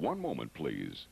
One moment, please.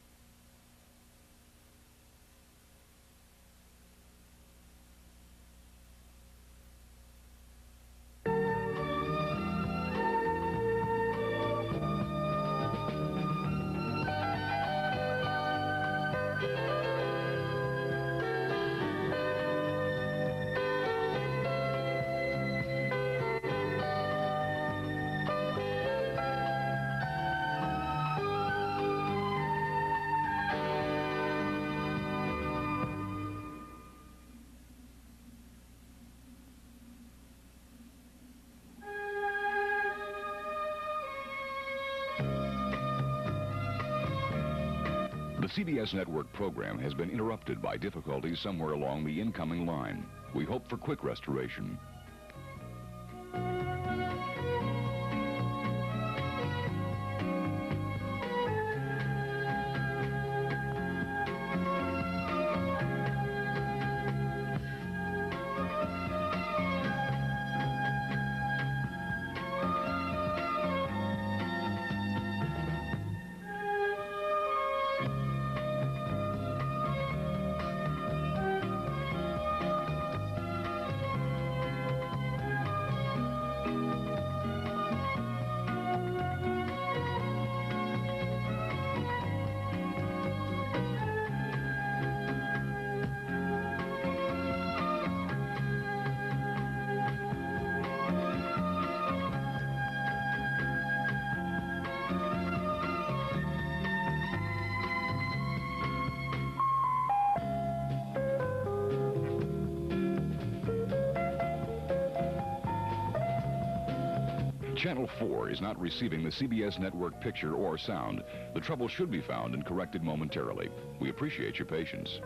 The CBS network program has been interrupted by difficulties somewhere along the incoming line. We hope for quick restoration. Channel 4 is not receiving the CBS network picture or sound. The trouble should be found and corrected momentarily. We appreciate your patience.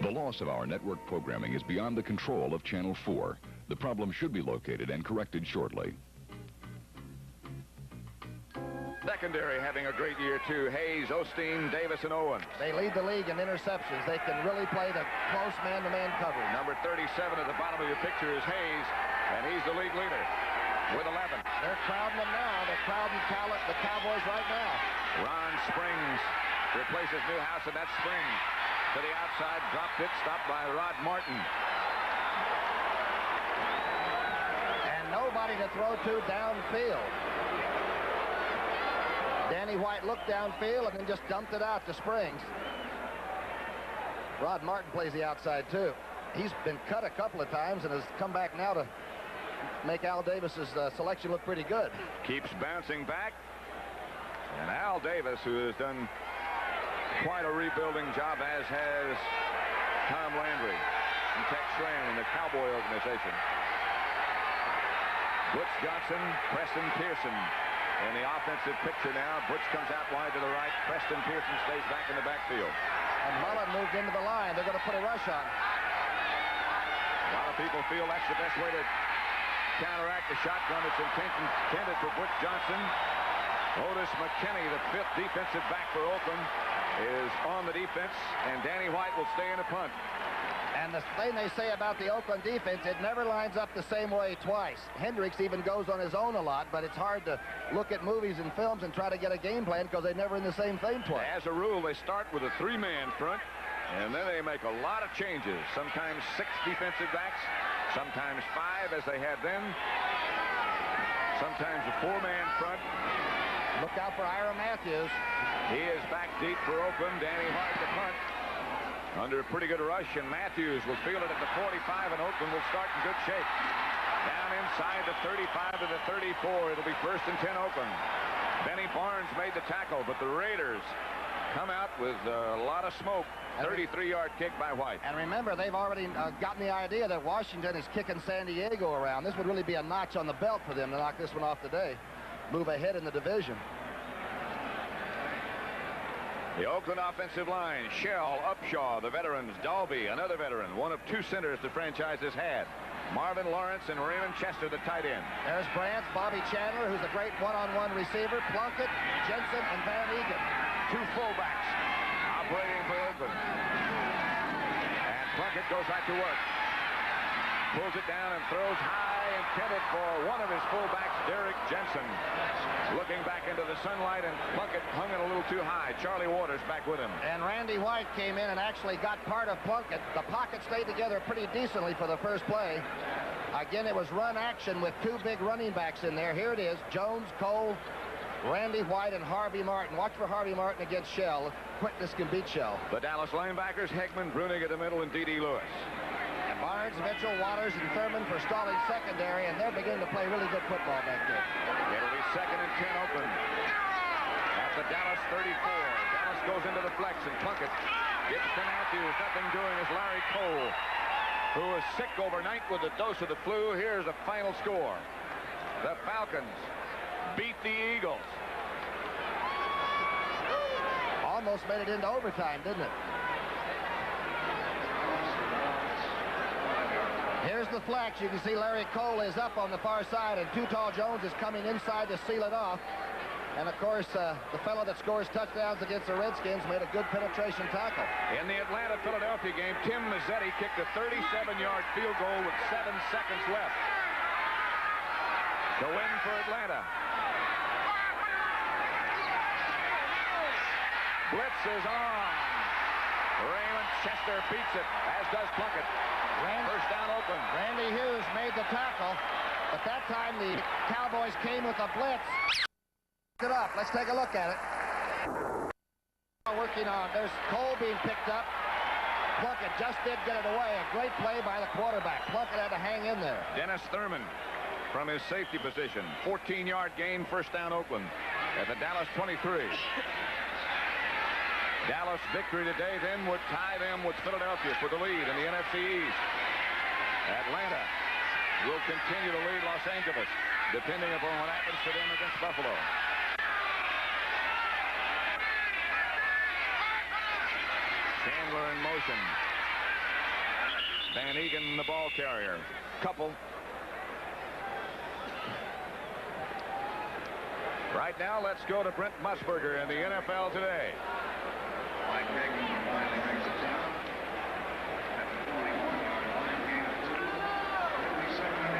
The loss of our network programming is beyond the control of Channel 4. The problem should be located and corrected shortly. Secondary having a great year, too. Hayes, Osteen, Davis, and Owens. They lead the league in interceptions. They can really play the close man-to-man coverage. Number 37 at the bottom of your picture is Hayes, and he's the league leader with 11. They're crowding them now. They're crowding the Cowboys right now. Ron Springs replaces Newhouse, and that's Springs to the outside. Dropped it, stopped by Rod Martin. And nobody to throw to downfield. Danny White looked downfield and then just dumped it out to Springs. Rod Martin plays the outside, too. He's been cut a couple of times and has come back now to make Al Davis's selection look pretty good. Keeps bouncing back. And Al Davis, who has done quite a rebuilding job, as has Tom Landry and Tex Schramm and the Cowboy organization. Butch Johnson, Preston Pearson in the offensive picture now. Butch comes out wide to the right. Preston Pearson stays back in the backfield. And Mullen moved into the line. They're going to put a rush on. A lot of people feel that's the best way to counteract the shotgun that's intended for Butch Johnson. Otis McKinney, the fifth defensive back for Oakland, is on the defense, and Danny White will stay in a punt. And the thing they say about the Oakland defense, it never lines up the same way twice. Hendricks even goes on his own a lot, but it's hard to look at movies and films and try to get a game plan because they're never in the same thing twice. As a rule, they start with a 3-man front, and then they make a lot of changes. Sometimes 6 defensive backs, sometimes 5 as they had then. Sometimes a 4-man front. Look out for Ira Matthews. He is back deep for Oakland. Danny White the punt. Under a pretty good rush, and Matthews will field it at the 45, and Oakland will start in good shape. Down inside the 35 to the 34. It'll be 1st and 10 Oakland. Benny Barnes made the tackle, but the Raiders come out with a lot of smoke. 33-yard kick by White. And remember, they've already gotten the idea that Washington is kicking San Diego around. This would really be a notch on the belt for them to knock this one off today. Move ahead in the division. The Oakland offensive line, Shell, Upshaw, the veterans, Dalby, another veteran, one of 2 centers the franchise has had. Marvin Lawrence and Raymond Chester, the tight end. There's Brant, Bobby Chandler, who's a great one-on-one receiver, Plunkett, Jensen, and Van Egan. 2 fullbacks operating for Oakland. And Plunkett goes back to work. Pulls it down and throws high, intended for one of his fullbacks, Derek Jensen. Looking back into the sunlight, and Plunkett hung it a little too high. Charlie Waters back with him. And Randy White came in and actually got part of Plunkett. The pocket stayed together pretty decently for the first play. Again, it was run action with 2 big running backs in there. Here it is, Jones, Cole, Randy White, and Harvey Martin. Watch for Harvey Martin against Shell. Quickness can beat Shell. The Dallas linebackers, Hegman, Brunig at the middle, and D.D. Lewis. Barnes, Mitchell, Waters, and Thurman for stalling secondary, and they're beginning to play really good football back there. It'll be 2nd and 10 Oakland. At the Dallas 34. Dallas goes into the flex, and Plunkett gets to Matthews. Nothing doing is Larry Cole, who was sick overnight with a dose of the flu. Here's the final score. The Falcons beat the Eagles. Almost made it into overtime, didn't it? Here's the flex. You can see Larry Cole is up on the far side, and Too Tall Jones is coming inside to seal it off. And, of course, the fellow that scores touchdowns against the Redskins made a good penetration tackle. In the Atlanta-Philadelphia game, Tim Mazzetti kicked a 37-yard field goal with 7 seconds left to win for Atlanta. Blitz is on. Raymond Chester beats it, as does Plunkett. First down Oakland. Randy Hughes made the tackle, but that time the Cowboys came with a blitz. It up. Let's take a look at it. Working on. There's Cole being picked up. Plunkett just did get it away. A great play by the quarterback. Plunkett had to hang in there. Dennis Thurman from his safety position. 14-yard gain, first down Oakland at the Dallas 23. Dallas victory today then would tie them with Philadelphia for the lead in the NFC East. Atlanta will continue to lead Los Angeles, depending upon what happens to them against Buffalo. Chandler in motion. Van Egan, the ball carrier. Couple. Right now, let's go to Brent Musburger in the NFL Today. Mike Hegman finally makes it down. At the 21-yard line, gain of 2. It'll be 2nd and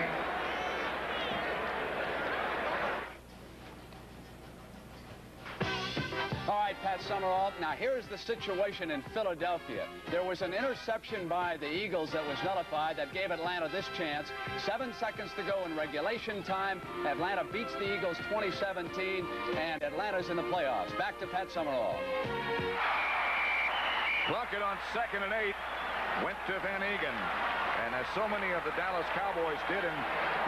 8. All right, Pat Summerall. Now, here's the situation in Philadelphia. There was an interception by the Eagles that was nullified that gave Atlanta this chance. 7 seconds to go in regulation time. Atlanta beats the Eagles 2017, and Atlanta's in the playoffs. Back to Pat Summerall. Plunkett on 2nd and 8 went to Van Egan. And as so many of the Dallas Cowboys did in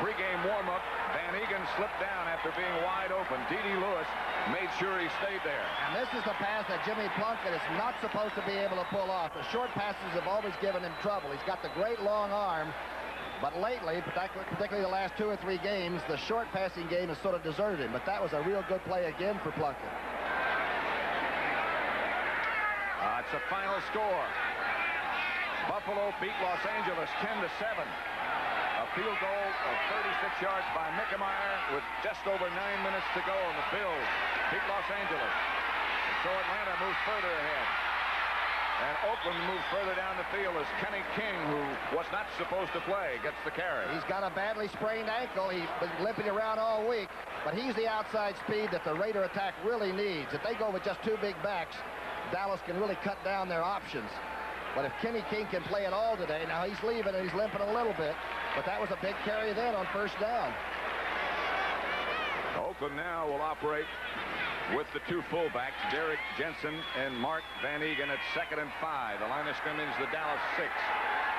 pregame warm-up, Van Egan slipped down after being wide open. D.D. Lewis made sure he stayed there. And this is the pass that Jimmy Plunkett is not supposed to be able to pull off. The short passes have always given him trouble. He's got the great long arm, but lately, particularly the last 2 or 3 games, the short passing game has sort of deserted him. But that was a real good play again for Plunkett. It's the final score. Buffalo beat Los Angeles 10-7. A field goal of 36 yards by Mickemeyer with just over 9 minutes to go, and the Bills beat Los Angeles So Atlanta moves further ahead. And Oakland moves further down the field as Kenny King, who was not supposed to play, gets the carry. He's got a badly sprained ankle. He's been limping around all week, but he's the outside speed that the Raider attack really needs. If they go with just two big backs, Dallas can really cut down their options. But if Kenny King can play at all today, now he's leaving and he's limping a little bit, but that was a big carry then on first down. Oakland now will operate with the two fullbacks, Derek Jensen and Mark Van Egan at 2nd and 5. The line of scrimmage, the Dallas 6.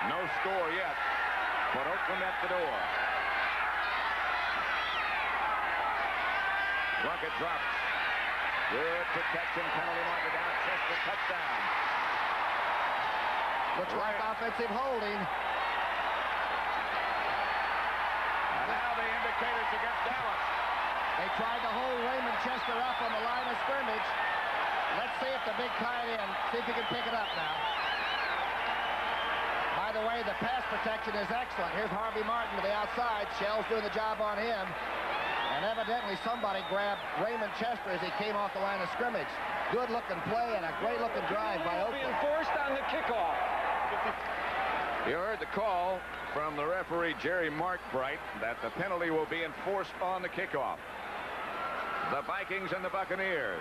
No score yet, but Oakland at the door. Plunkett drops. Good protection, penalty marker down. Chester touchdown. Looks like offensive holding. And now the indicators against Dallas. They tried to hold Raymond Chester up on the line of scrimmage. Let's see if the big tight end, see if he can pick it up now. By the way, the pass protection is excellent. Here's Harvey Martin to the outside. Shell's doing the job on him. And evidently somebody grabbed Raymond Chester as he came off the line of scrimmage. Good-looking play and a great-looking drive by Oakland. Enforced on the kickoff. You heard the call from the referee, Jerry Markbright, that the penalty will be enforced on the kickoff. The Vikings and the Buccaneers.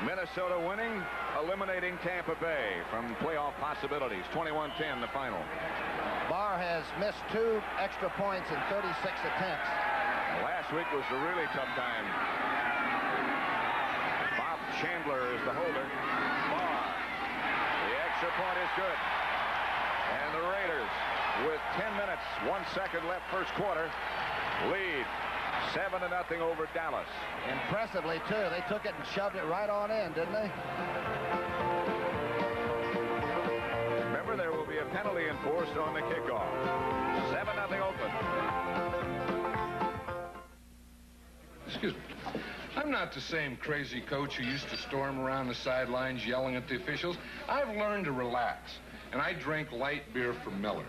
Minnesota winning, eliminating Tampa Bay from playoff possibilities. 21-10 the final. Barr has missed 2 extra points in 36 attempts. Last week was a really tough time. Bob Chandler is the holder. Barr. The extra point is good. And the Raiders, with 10 minutes, 1 second left first quarter, lead 7-0 over Dallas. Impressively, too. They took it and shoved it right on in, didn't they? Remember, there will be a penalty enforced on the kickoff. 7-0 Oakland. Excuse me. I'm not the same crazy coach who used to storm around the sidelines yelling at the officials. I've learned to relax, and I drink light beer from Miller.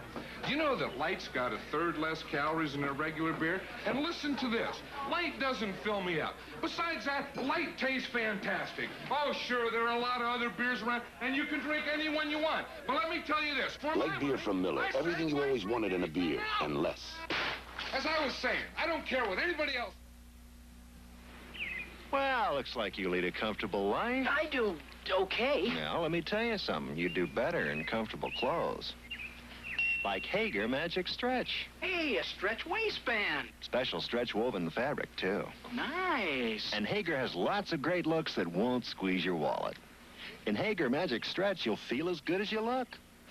Do you know that light's got 1/3 less calories than a regular beer? And listen to this. Light doesn't fill me up. Besides that, light tastes fantastic. Oh, sure, there are a lot of other beers around, and you can drink any one you want. But let me tell you this. For Light beer from Miller. Everything you always wanted in a beer, and less. As I was saying, I don't care what anybody else... Well, looks like you lead a comfortable life. I do okay. Now, let me tell you something. You do better in comfortable clothes. Like Hager Magic Stretch. Hey, a stretch waistband. Special stretch woven fabric, too. Nice. And Hager has lots of great looks that won't squeeze your wallet. In Hager Magic Stretch, you'll feel as good as you look.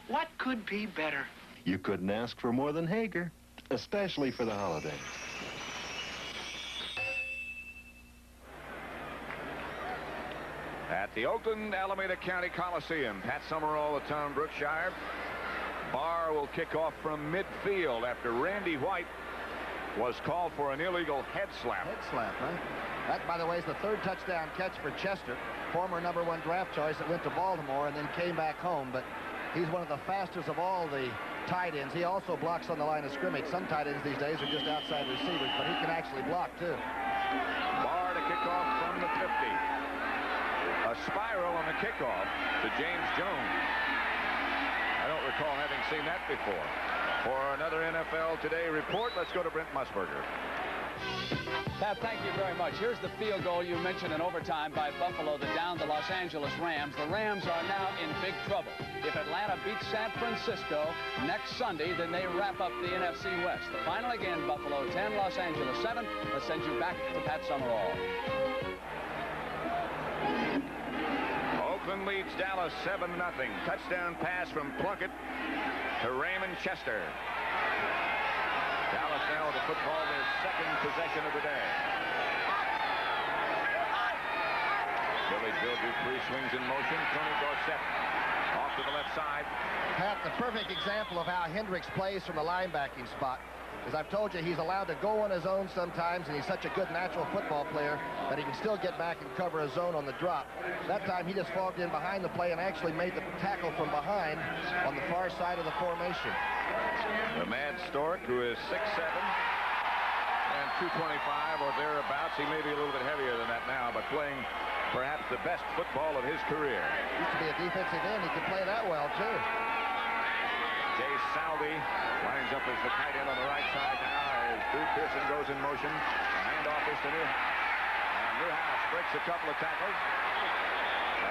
What could be better? You couldn't ask for more than Hager, especially for the holidays. At the Oakland Alameda County Coliseum, Pat Summerall of Tom Brookshire. Barr will kick off from midfield after Randy White was called for an illegal head slap. Head slap, huh? That, by the way, is the 3rd touchdown catch for Chester, former #1 draft choice that went to Baltimore and then came back home. But he's one of the fastest of all the tight ends. He also blocks on the line of scrimmage. Some tight ends these days are just outside receivers, but he can actually block, too. Barr to kick off from the 50. A spiral on the kickoff to James Jones. I don't recall having seen that before. For another NFL Today report, let's go to Brent Musburger. Pat, thank you very much. Here's the field goal you mentioned in overtime by Buffalo that downed the Los Angeles Rams. The Rams are now in big trouble. If Atlanta beats San Francisco next Sunday, then they wrap up the NFC West. The final again, Buffalo 10, Los Angeles 7. Let's send you back to Pat Summerall. Oakland leads Dallas 7-0. Touchdown pass from Plunkett to Raymond Chester. Dallas now with the football, their 2nd possession of the day. Billy Joe Dupree swings in motion. Tony Dorsett off to the left side. Pat, the perfect example of how Hendricks plays from the linebacking spot. As I've told you, he's allowed to go on his own sometimes, and he's such a good natural football player that he can still get back and cover a zone on the drop. That time, he just fogged in behind the play and actually made the tackle from behind on the far side of the formation. The Mad Stork, who is 6'7", and 225 or thereabouts. He may be a little bit heavier than that now, but playing perhaps the best football of his career. Used to be a defensive end. He could play that well, too. Jay Salvi lines up as the tight end on the right side now as Drew Pearson goes in motion. The handoff is to Newhouse. And Newhouse breaks a couple of tackles,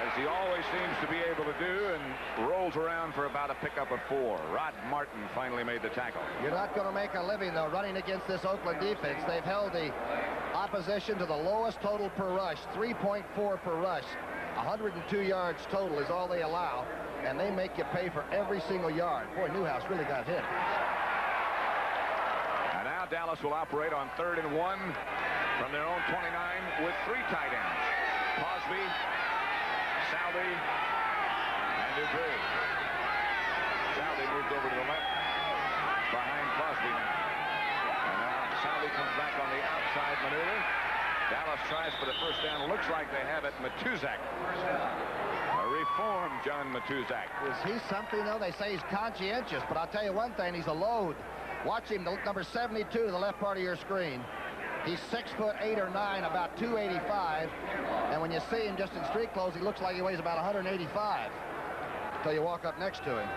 as he always seems to be able to do, and rolls around for about a pickup of 4. Rod Martin finally made the tackle. You're not going to make a living, though, running against this Oakland defense. They've held the opposition to the lowest total per rush, 3.4 per rush. 102 yards total is all they allow, and they make you pay for every single yard. Boy, Newhouse really got hit. And now Dallas will operate on 3rd and 1 from their own 29 with 3 tight ends. Cosby, Salvi, and Dupree. Salvi moved over to the left behind Cosby now. And now Salvi comes back on the outside maneuver. Dallas tries for the first down. Looks like they have it. Matuzak. A reformed John Matuzak. Is he something, though? They say he's conscientious, but I'll tell you one thing, he's a load. Watch him, number 72 to the left part of your screen. He's 6'8" or 9", about 285. And when you see him just in street clothes, he looks like he weighs about 185 until you walk up next to him.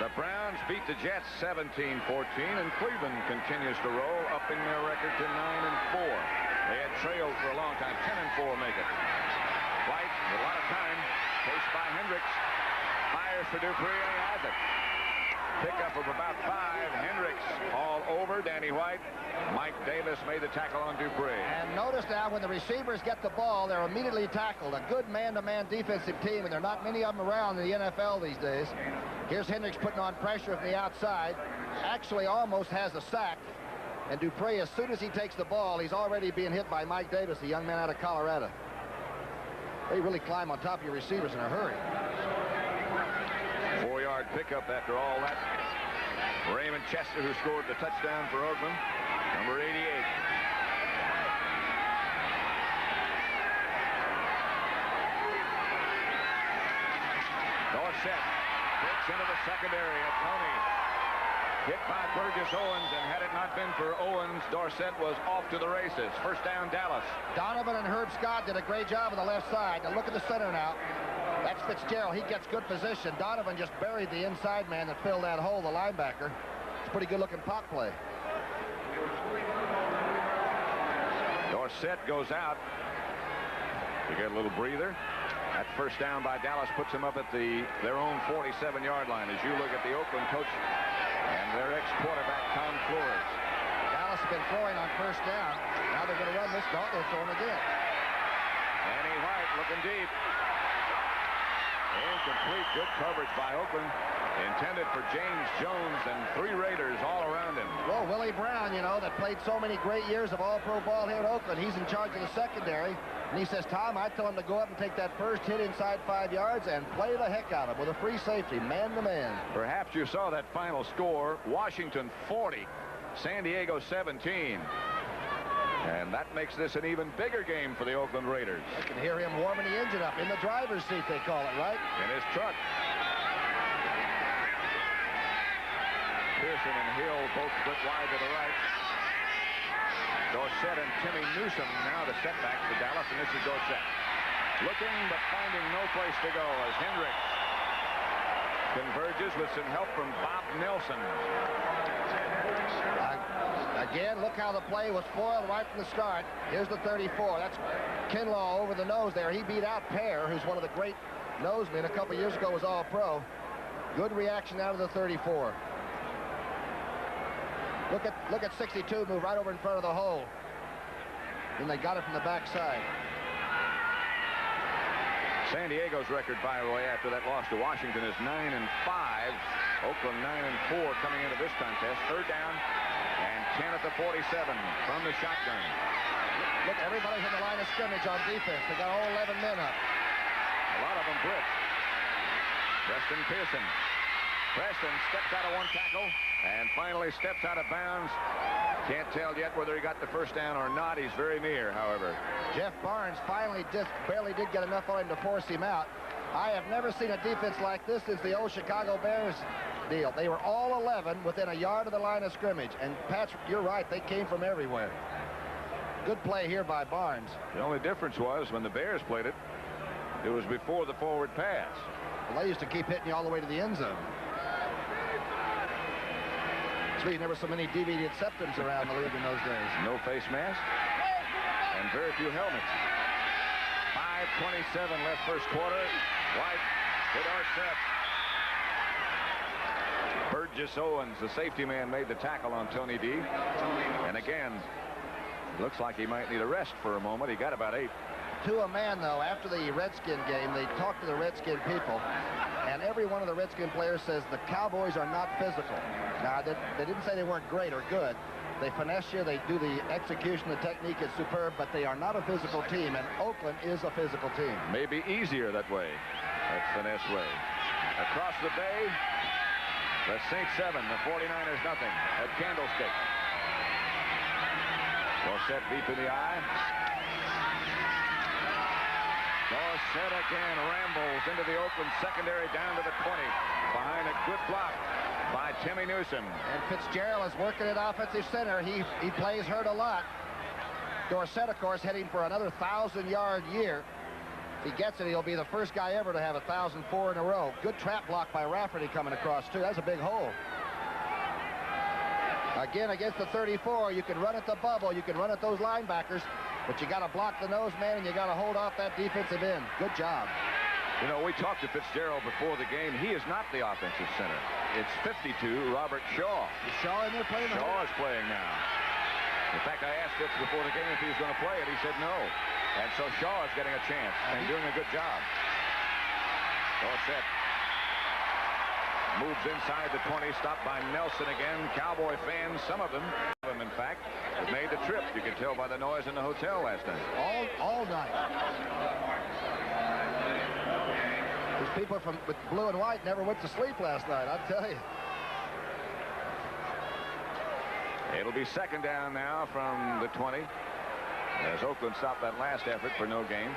The Browns beat the Jets 17-14, and Cleveland continues to roll, upping their record to 9-4. They had trailed for a long time. 10-4 make it. White, with a lot of time, chased by Hendricks. Fires for Dupree, and he has it. Pickup of about 5. Hendricks all over Danny White. Mike Davis made the tackle on Dupree. And notice now, when the receivers get the ball, they're immediately tackled. A good man-to-man defensive team, and there are not many of them around in the NFL these days. Here's Hendricks putting on pressure from the outside. Actually almost has a sack. And Dupree, as soon as he takes the ball, he's already being hit by Mike Davis, a young man out of Colorado. They really climb on top of your receivers in a hurry. 4-yard pickup after all that. Raymond Chester, who scored the touchdown for Oakland, number 88. Dorsett breaks into the secondary. A Tony hit by Burgess Owens, and had it not been for Owens, Dorsett was off to the races. First down, Dallas. Donovan and Herb Scott did a great job on the left side. Now look at the center now. That's Fitzgerald. He gets good position. Donovan just buried the inside man that filled that hole, the linebacker. It's a pretty good-looking pop play. Dorsett goes out to get a little breather. That first down by Dallas puts him up at their own 47-yard line. As you look at the Oakland coach and their ex-quarterback, Tom Flores. Dallas has been throwing on first down. Now they're going to run this dog. They'll throw him again. Danny White looking deep. Incomplete. Good coverage by Oakland. Intended for James Jones, and 3 Raiders all around him. Well, Willie Brown, you know, that played so many great years of all-pro ball here at Oakland. He's in charge of the secondary. And he says, Tom, I tell him to go up and take that first hit inside 5 yards and play the heck out of him with a free safety, man-to-man. Perhaps you saw that final score. Washington 40, San Diego 17. And that makes this an even bigger game for the Oakland Raiders. I can hear him warming the engine up in the driver's seat, they call it, right? In his truck. Pearson and Hill both split wide to the right. Dorsett and Timmy Newsom now the setback for Dallas, and this is Dorsett. Looking but finding no place to go as Hendricks converges with some help from Bob Nelson. Again, look how the play was foiled right from the start. Here's the 34. That's Kinlaw over the nose there. He beat out Pear, who's one of the great nosemen. A couple years ago was all-pro. Good reaction out of the 34. Look at 62 move right over in front of the hole. And they got it from the backside. San Diego's record, by the way, after that loss to Washington is 9-5. Oakland 9-4 coming into this contest. Third down and 10 at the 47 from the shotgun. Look, everybody's in the line of scrimmage on defense. They got all 11 men up. A lot of them blitz. Preston Pearson. Preston steps out of one tackle and finally steps out of bounds. Can't tell yet whether he got the first down or not. He's very near, however. Jeff Barnes finally just barely did get enough on him to force him out. I have never seen a defense like this since the old Chicago Bears deal. They were all 11 within a yard of the line of scrimmage. And Patrick, you're right, they came from everywhere. Good play here by Barnes. The only difference was when the Bears played it, it was before the forward pass. Well, they used to keep hitting you all the way to the end zone. There's never so many deviated septums around the league in those days. No face mask and very few helmets. 5:27 left first quarter. White to Dorsett. Burgess Owens, the safety man, made the tackle on Tony D. And again, looks like he might need a rest for a moment. He got about 8. To a man, though, after the Redskin game, they talked to the Redskin people, and every one of the Redskin players says the Cowboys are not physical. Now, they didn't say they weren't great or good. They finesse you, they do the execution, the technique is superb, but they are not a physical team, and Oakland is a physical team. Maybe easier that way, that finesse way. Across the bay, the Saints 7, the 49ers nothing at Candlestick. Dorsett deep in the eye. Dorsett again rambles into the Oakland secondary down to the 20 behind a good block by Timmy Newsom. And Fitzgerald is working at offensive center. He plays hurt a lot. Dorsett, of course, heading for another 1,000-yard year. If he gets it, he'll be the first guy ever to have 1,004 in a row. Good trap block by Rafferty coming across, too. That's a big hole. Again, against the 34, you can run at the bubble. You can run at those linebackers. But you got to block the nose man, and you got to hold off that defensive end. Good job. You know, we talked to Fitzgerald before the game. He is not the offensive center. It's 52, Robert Shaw. Is Shaw in there playing? Shaw is playing now. In fact, I asked Fitz before the game if he was going to play it. He said no. And so Shaw is getting a chance and doing a good job. Dorsett moves inside the 20, stopped by Nelson again. Cowboy fans, some of them, in fact, have made the trip. You can tell by the noise in the hotel last night. All night. These people with blue and white never went to sleep last night, I tell you. It'll be second down now from the 20 as Oakland stopped that last effort for no gain.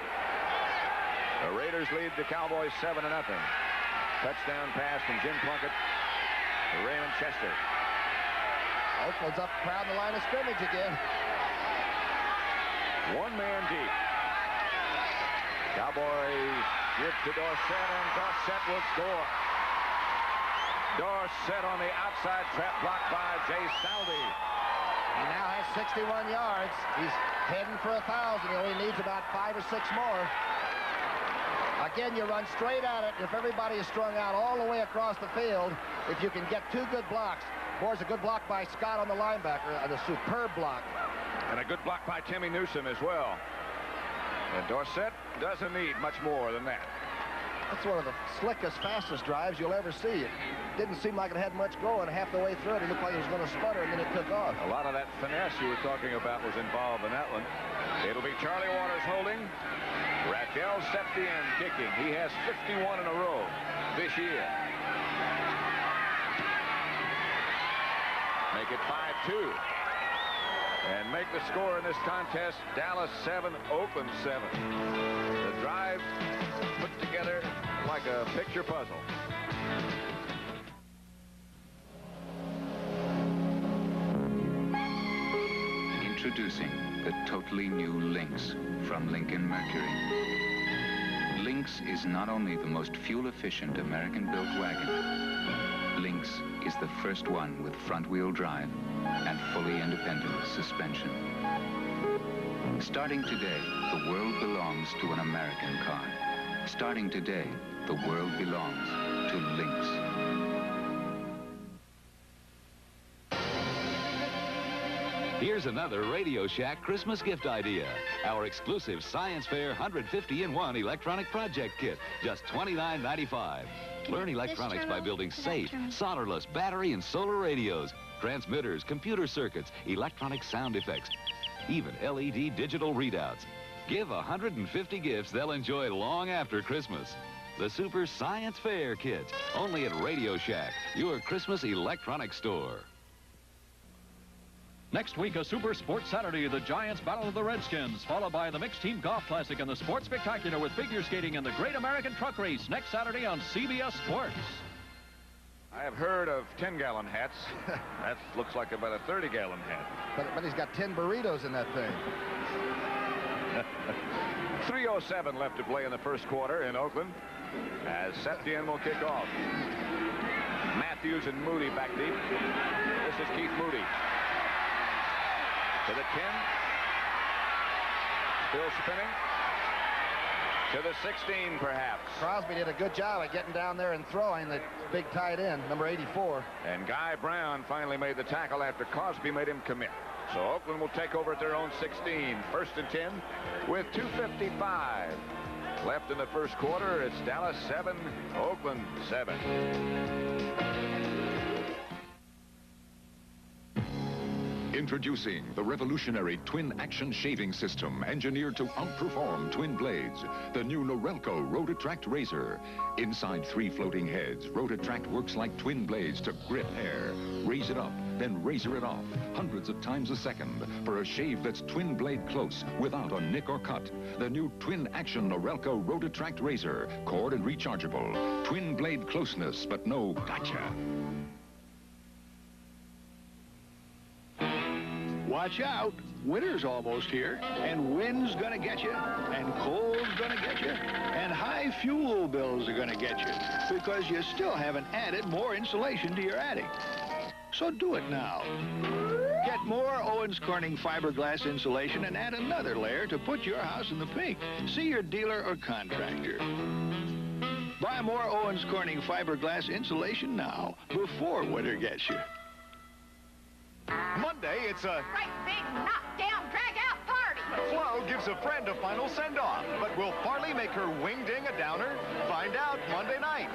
The Raiders lead the Cowboys 7-0. Touchdown pass from Jim Plunkett to Raymond Chester. Oakland's up crowd in the line of scrimmage again. One man deep. Cowboys give to Dorsett, and Dorsett will score. Dorsett on the outside, trap blocked by Jay Saldi. He now has 61 yards. He's heading for 1,000. He only needs about 5 or 6 more. Again, you run straight at it. If everybody is strung out all the way across the field, if you can get 2 good blocks. Boys, a good block by Scott on the linebacker, and a superb block. And a good block by Timmy Newsom as well. And Dorsett doesn't need much more than that. That's one of the slickest, fastest drives you'll ever see. It didn't seem like it had much going. Half the way through it, it looked like it was going to sputter, and then it took off. A lot of that finesse you were talking about was involved in that one. It'll be Charlie Waters holding. Raquel Septien kicking. He has 51 in a row this year. Make it 5-2. And make the score in this contest, Dallas 7, Oakland 7. The drive put together like a picture puzzle. Introducing the totally new Lynx from Lincoln Mercury. Lynx is not only the most fuel-efficient American-built wagon, Lynx is the first one with front-wheel drive and fully independent suspension. Starting today, the world belongs to an American car. Starting today, the world belongs to Lynx. Here's another Radio Shack Christmas gift idea. Our exclusive Science Fair 150-in-1 electronic project kit, just $29.95. Learn electronics by building safe, solderless battery and solar radios, transmitters, computer circuits, electronic sound effects, even LED digital readouts. Give 150 gifts they'll enjoy long after Christmas. The Super Science Fair Kit, only at Radio Shack, your Christmas electronics store. Next week, a Super Sports Saturday, the Giants battle the Redskins, followed by the Mixed Team Golf Classic and the Sports Spectacular with figure skating and the Great American Truck Race next Saturday on CBS Sports. I have heard of 10-gallon hats. That looks like about a 30-gallon hat. But he's got 10 burritos in that thing. 3:07 left to play in the first quarter in Oakland as Septien will kick off. Matthews and Moody back deep. This is Keith Moody. To the 10. Still spinning. To the 16, perhaps. Crosby did a good job of getting down there and throwing the big tight end, number 84. And Guy Brown finally made the tackle after Crosby made him commit. So Oakland will take over at their own 16. First and 10 with 2:55 left in the first quarter. It's Dallas 7, Oakland 7. Introducing the revolutionary twin action shaving system engineered to outperform twin blades. The new Norelco Rotattract razor. Inside 3 floating heads, Rotattract works like twin blades to grip hair. Raise it up, then razor it off, hundreds of times a second for a shave that's twin blade close without a nick or cut. The new twin action Norelco Rotattract razor, cord and rechargeable. Twin blade closeness, but no gotcha. Watch out. Winter's almost here, and wind's gonna get you, and cold's gonna get you, and high fuel bills are gonna get you, because you still haven't added more insulation to your attic. So do it now. Get more Owens Corning fiberglass insulation and add another layer to put your house in the pink. See your dealer or contractor. Buy more Owens Corning fiberglass insulation now, before winter gets you. Monday, it's a great big knockdown, drag-out party. Flo gives a friend a final send-off, but will Farley make her wing-ding a downer? Find out Monday night.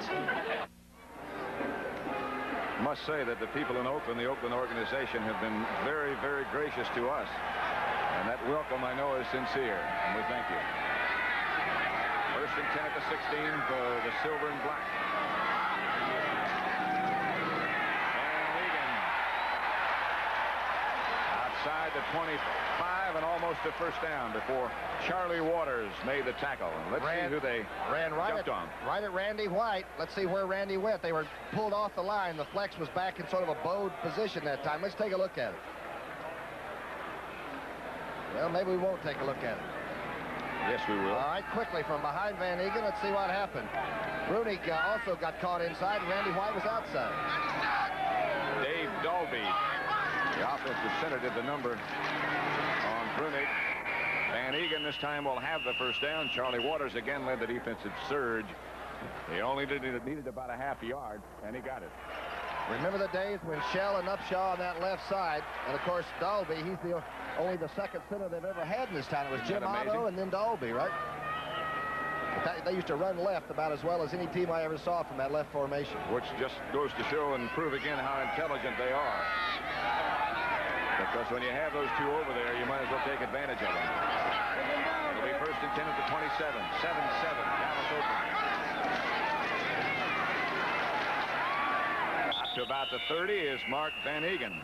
Must say that the people in Oakland, the Oakland organization, have been very, very gracious to us. And that welcome, I know, is sincere, and we thank you. First and 10 at the 16 for the silver and black. Outside the 25 and almost a first down before Charlie Waters made the tackle. And let's see who they ran jumped on. Right at Randy White. Let's see where Randy went. They were pulled off the line. The flex was back in sort of a bowed position that time. Let's take a look at it. Well, maybe we won't take a look at it. Yes, we will. All right, quickly from behind Van Eegen. Let's see what happened. Brunick also got caught inside, and Randy White was outside. Dave Dalby, the offensive center, did the number on Brunick. Van Eegen this time will have the first down. Charlie Waters again led the defensive surge. He only needed about a half yard, and he got it. Remember the days when Shell and Upshaw on that left side, and of course Dalby, he's only the second center they've ever had in this town. It was Jim Otto and then Dalby, right? They used to run left about as well as any team I ever saw from that left formation. Which just goes to show and prove again how intelligent they are. Because when you have those two over there, you might as well take advantage of them. It'll be first and 10 at the 27. 7-7. Dallas Oakland. Up to about the 30 is Mark Van Eegen.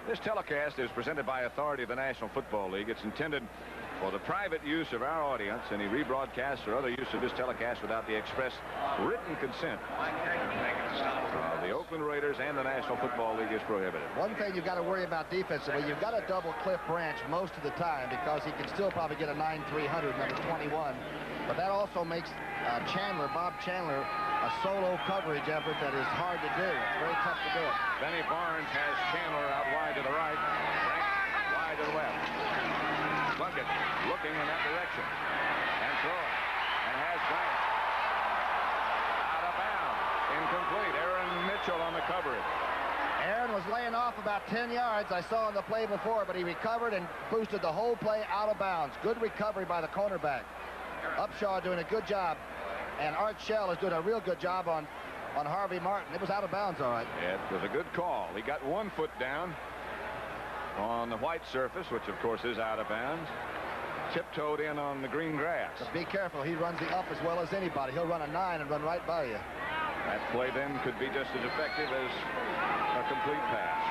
This telecast is presented by authority of the National Football League. It's intended for the private use of our audience. Any rebroadcast or other use of this telecast without the express written consent of the Oakland Raiders and the National Football League is prohibited. One thing you've got to worry about defensively, you've got to double Cliff Branch most of the time because he can still probably get a 9-300, number 21. But that also makes Bob Chandler, a solo coverage effort that is hard to do. It's very tough to do it. Benny Barnes has Chandler out wide to the right, Frank wide to the left. Plunkett looking in that direction and throwing, and has Branch out of bounds. Incomplete. Aaron Mitchell on the coverage. Aaron was laying off about 10 yards. I saw on the play before, but he recovered and boosted the whole play out of bounds. Good recovery by the cornerback. Upshaw doing a good job, and Art Shell is doing a real good job on Harvey Martin. It was out of bounds, all right. It was a good call. He got 1 foot down on the white surface, which of course is out of bounds. Tiptoed in on the green grass. But be careful. He runs the up as well as anybody. He'll run a 9 and run right by you. That play then could be just as effective as a complete pass,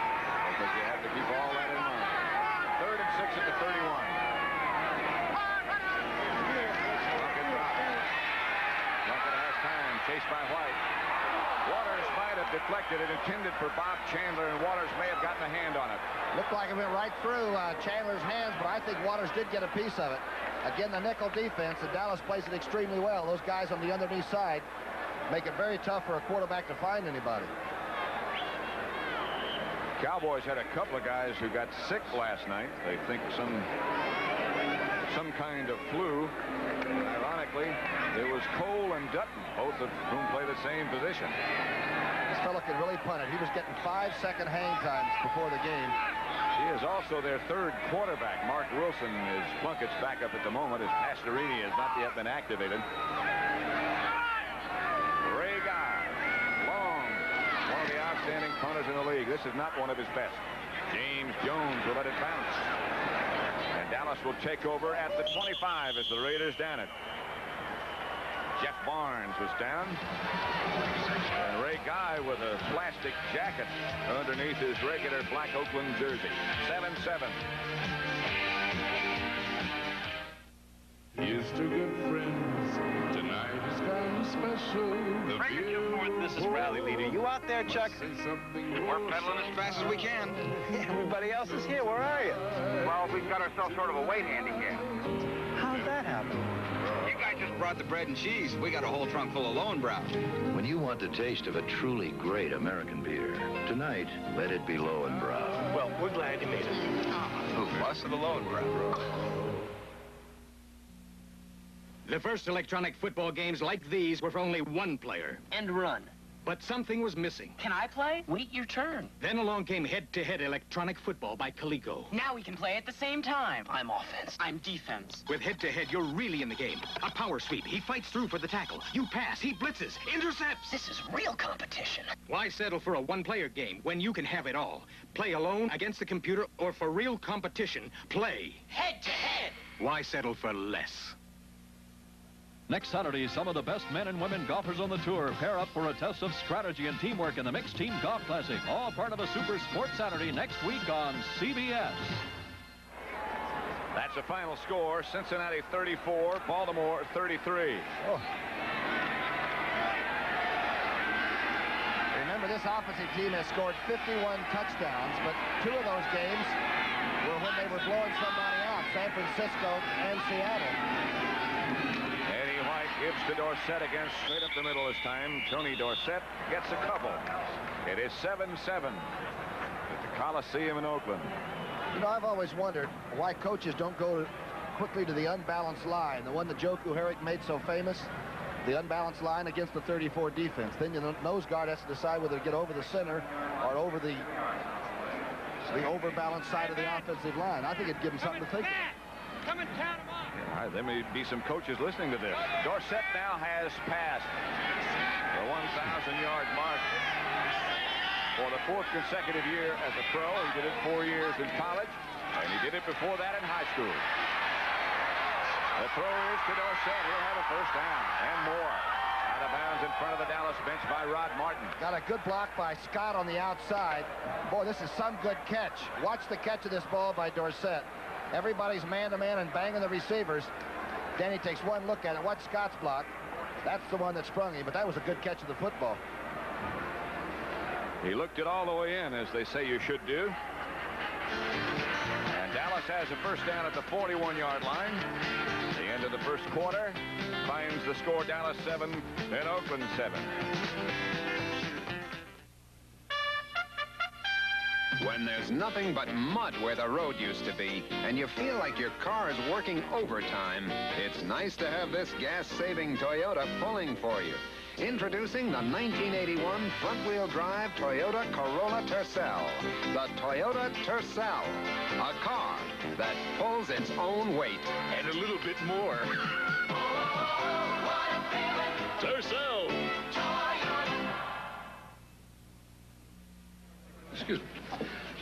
because you have to keep all that in mind. 3rd and 6 at the 31. Plunkett has time. Chased by White. Waters might have deflected and intended for Bob Chandler, and Waters may have gotten a hand on it. Looked like it went right through Chandler's hands, but I think Waters did get a piece of it. Again, the nickel defense, and Dallas plays it extremely well. Those guys on the underneath side make it very tough for a quarterback to find anybody. Cowboys had a couple of guys who got sick last night. They think some kind of flu. Ironically, it was Cole and Dutton, both of whom play the same position. This fellow can really punt it. He was getting 5-second hang times before the game. He is also their third quarterback. Mark Wilson is Plunkett's backup at the moment, as Pastorini has not yet been activated. Ray Guy, long, one of the outstanding punters in the league. This is not one of his best. James Jones will let it bounce. And Dallas will take over at the 25 as the Raiders down it. Jeff Barnes was down. And Ray Guy with a plastic jacket underneath his regular black Oakland jersey. 7-7. Here's to good friends. Tonight is kind of special. This is Rally Leader. You out there, Chuck? We're pedaling as fast as we can. Everybody else is here. Where are you? Well, we've got ourselves sort of a weight handicap. How'd that happen? You guys just brought the bread and cheese. We got a whole trunk full of Lowenbrow. When you want the taste of a truly great American beer, tonight, let it be Lowenbrow. Well, we're glad you made it. Who, us or the Lowenbrow? The first electronic football games like these were for only one player. End run. But something was missing. Can I play? Wait your turn. Then along came head-to-head electronic football by Coleco. Now we can play at the same time. I'm offense. I'm defense. With head-to-head, you're really in the game. A power sweep. He fights through for the tackle. You pass. He blitzes. Intercepts. This is real competition. Why settle for a one-player game when you can have it all? Play alone, against the computer, or for real competition, play head-to-head. Why settle for less? Next Saturday, some of the best men and women golfers on the tour pair up for a test of strategy and teamwork in the Mixed Team Golf Classic. All part of a Super Sports Saturday next week on CBS. That's the final score. Cincinnati 34, Baltimore 33. Oh. Remember, this opposite team has scored 51 touchdowns, but 2 of those games were when they were blowing somebody out, San Francisco and Seattle. Gives to Dorsett again, straight up the middle this time. Tony Dorsett gets a couple. It is 7-7 at the Coliseum in Oakland. You know, I've always wondered why coaches don't go quickly to the unbalanced line, the one that Joe Kuharich made so famous, the unbalanced line against the 34 defense. Then the nose guard has to decide whether to get over the center or over the overbalanced side of the offensive line. I think it'd give them something to think about. Come and count them off. Yeah, there may be some coaches listening to this. Dorsett now has passed the 1,000-yard mark for the 4th consecutive year as a pro. He did it 4 years in college, and he did it before that in high school. The throw is to Dorsett. He'll have a first down and more. Out of bounds in front of the Dallas bench by Rod Martin. Got a good block by Scott on the outside. Boy, this is some good catch. Watch the catch of this ball by Dorsett. Everybody's man-to-man and banging the receivers. Danny takes one look at it. Watch Scott's block. That's the one that sprung him, but that was a good catch of the football. He looked it all the way in, as they say you should do. And Dallas has a first down at the 41-yard line. The end of the first quarter finds the score Dallas 7 and Oakland 7. When there's nothing but mud where the road used to be, and you feel like your car is working overtime, it's nice to have this gas-saving Toyota pulling for you. Introducing the 1981 front-wheel drive Toyota Corolla Tercel. The Toyota Tercel, a car that pulls its own weight. And a little bit more. Tercel! Excuse me.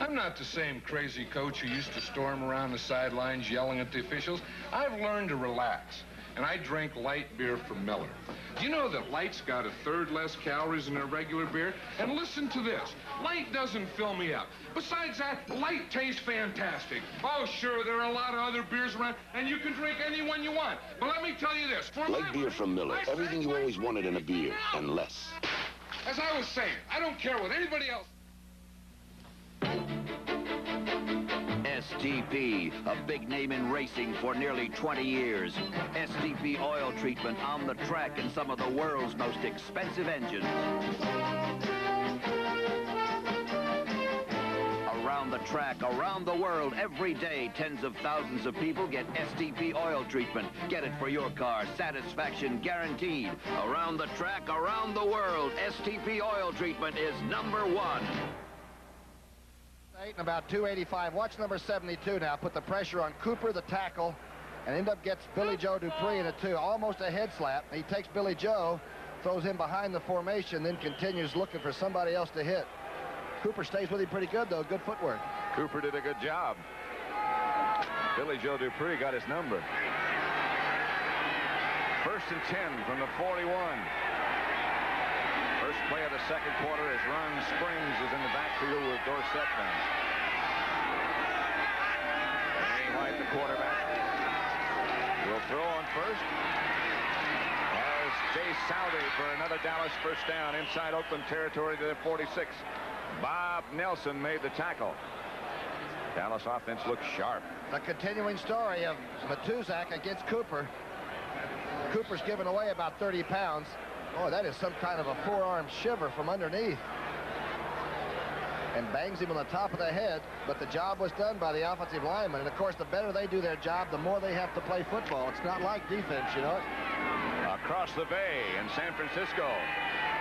I'm not the same crazy coach who used to storm around the sidelines yelling at the officials. I've learned to relax, and I drink light beer from Miller. Do you know that Light's got 1/3 less calories than a regular beer? And listen to this. Light doesn't fill me up. Besides that, Light tastes fantastic. Oh, sure, there are a lot of other beers around, and you can drink any one you want. But let me tell you this. Light beer from Miller. Everything you always wanted in a beer, and less. As I was saying, I don't care what anybody else... STP, a big name in racing for nearly 20 years. STP oil treatment on the track in some of the world's most expensive engines. Around the track, around the world, every day, tens of thousands of people get STP oil treatment. Get it for your car. Satisfaction guaranteed. Around the track, around the world, STP oil treatment is #1. And about 285. Watch number 72 now. Put the pressure on Cooper, the tackle, and end up gets Billy Joe Dupree in it too. Almost a head slap. He takes Billy Joe, throws him behind the formation, then continues looking for somebody else to hit. Cooper stays with him pretty good, though. Good footwork. Cooper did a good job. Billy Joe Dupree got his number. 1st and 10 from the 41. First play of the second quarter as Ron Springs is in the backfield with Dorsett now. Danny White, the quarterback, will throw on first. As Jay Southey for another Dallas first down inside Oakland territory to the 46. Bob Nelson made the tackle. Dallas offense looks sharp. The continuing story of Matuzak against Cooper. Cooper's given away about 30 pounds. Oh, that is some kind of a forearm shiver from underneath. And bangs him on the top of the head, but the job was done by the offensive lineman. And, of course, the better they do their job, the more they have to play football. It's not like defense, you know. Across the bay in San Francisco,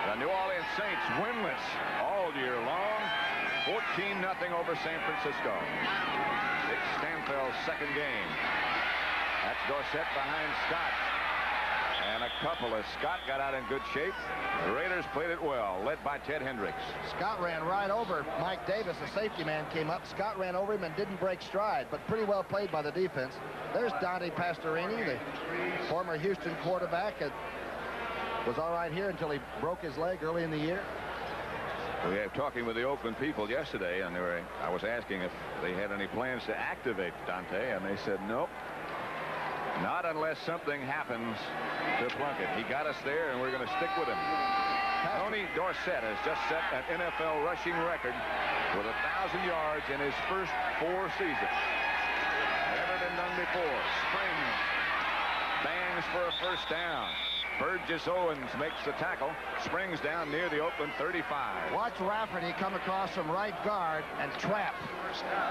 the New Orleans Saints winless all year long. 14-0 over San Francisco. Dick Stanfield's second game. That's Dorsett behind Scott. And a couple as Scott got out in good shape. The Raiders played it well, led by Ted Hendricks. Scott ran right over Mike Davis. The safety man came up. Scott ran over him and didn't break stride, but pretty well played by the defense. There's Dante Pastorini, the former Houston quarterback. Was all right here until he broke his leg early in the year. We were talking with the Oakland people yesterday, and I was asking if they had any plans to activate Dante, and they said nope. Not unless something happens to Plunkett. He got us there, and we're going to stick with him. Tony Dorsett has just set an NFL rushing record with 1,000 yards in his first 4 seasons. Never been done before. Springs bangs for a first down. Burgess Owens makes the tackle. Springs down near the Oakland 35. Watch Rafferty come across from right guard and trap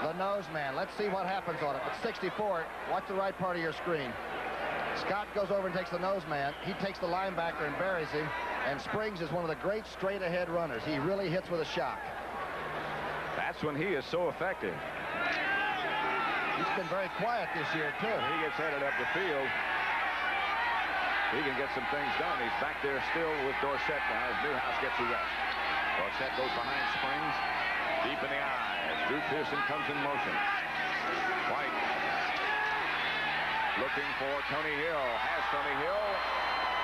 the nose man. Let's see what happens on it. At 64, watch the right part of your screen. Scott goes over and takes the nose man. He takes the linebacker and buries him. And Springs is one of the great straight-ahead runners. He really hits with a shock. That's when he is so effective. He's been very quiet this year, too. When he gets headed up the field, he can get some things done. He's back there still with Dorsett now as Newhouse gets a rest. Dorsett goes behind Springs, deep in the eye as Drew Pearson comes in motion. White looking for Tony Hill. Has Tony Hill.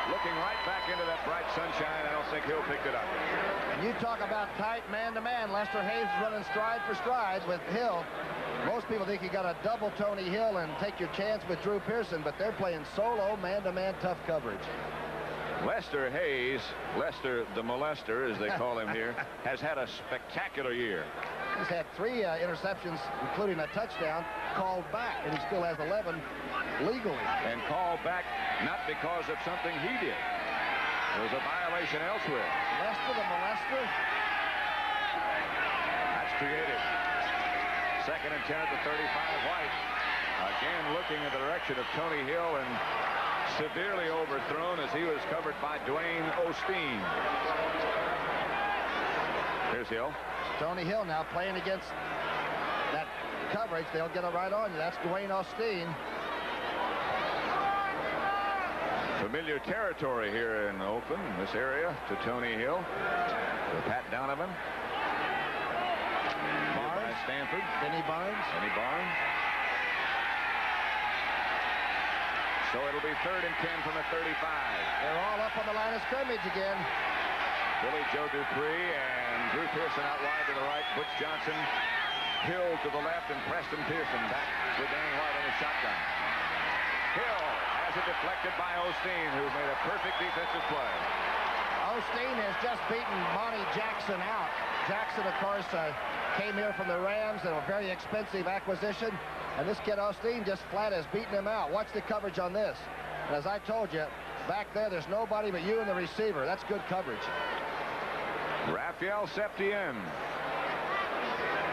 Looking right back into that bright sunshine. I don't think Hill picked it up. And you talk about tight man-to-man. Lester Hayes is running stride for stride with Hill. Most people think you got to double Tony Hill and take your chance with Drew Pearson, but they're playing solo man-to-man tough coverage. Lester Hayes, Lester the molester, as they call him here, has had a spectacular year. He's had 3 interceptions, including a touchdown, called back, and he still has 11 legally. And called back not because of something he did. There was a violation elsewhere. Lester the molester? That's creative. 2nd and 10 at the 35. White again looking in the direction of Tony Hill and severely overthrown as he was covered by Dwayne Osteen. Here's Hill. Tony Hill now playing against that coverage. They'll get it right on you. That's Dwayne Osteen. Familiar territory here in Oakland, this area, to Tony Hill. To Pat Donovan. Barnes. Stanford. Benny Barnes. Benny Barnes. So it'll be 3rd and 10 from the 35. They're all up on the line of scrimmage again. Billy Joe Dupree and Drew Pearson out wide to the right. Butch Johnson, Hill to the left, and Preston Pearson back with Danny White in the shotgun. Hill has it deflected by Osteen, who made a perfect defensive play. Osteen has just beaten Monty Jackson out. Jackson, of course, came here from the Rams in a very expensive acquisition. And this kid Osteen just flat has beaten him out. Watch the coverage on this. And as I told you, back there's nobody but you and the receiver. That's good coverage. Raphael Septien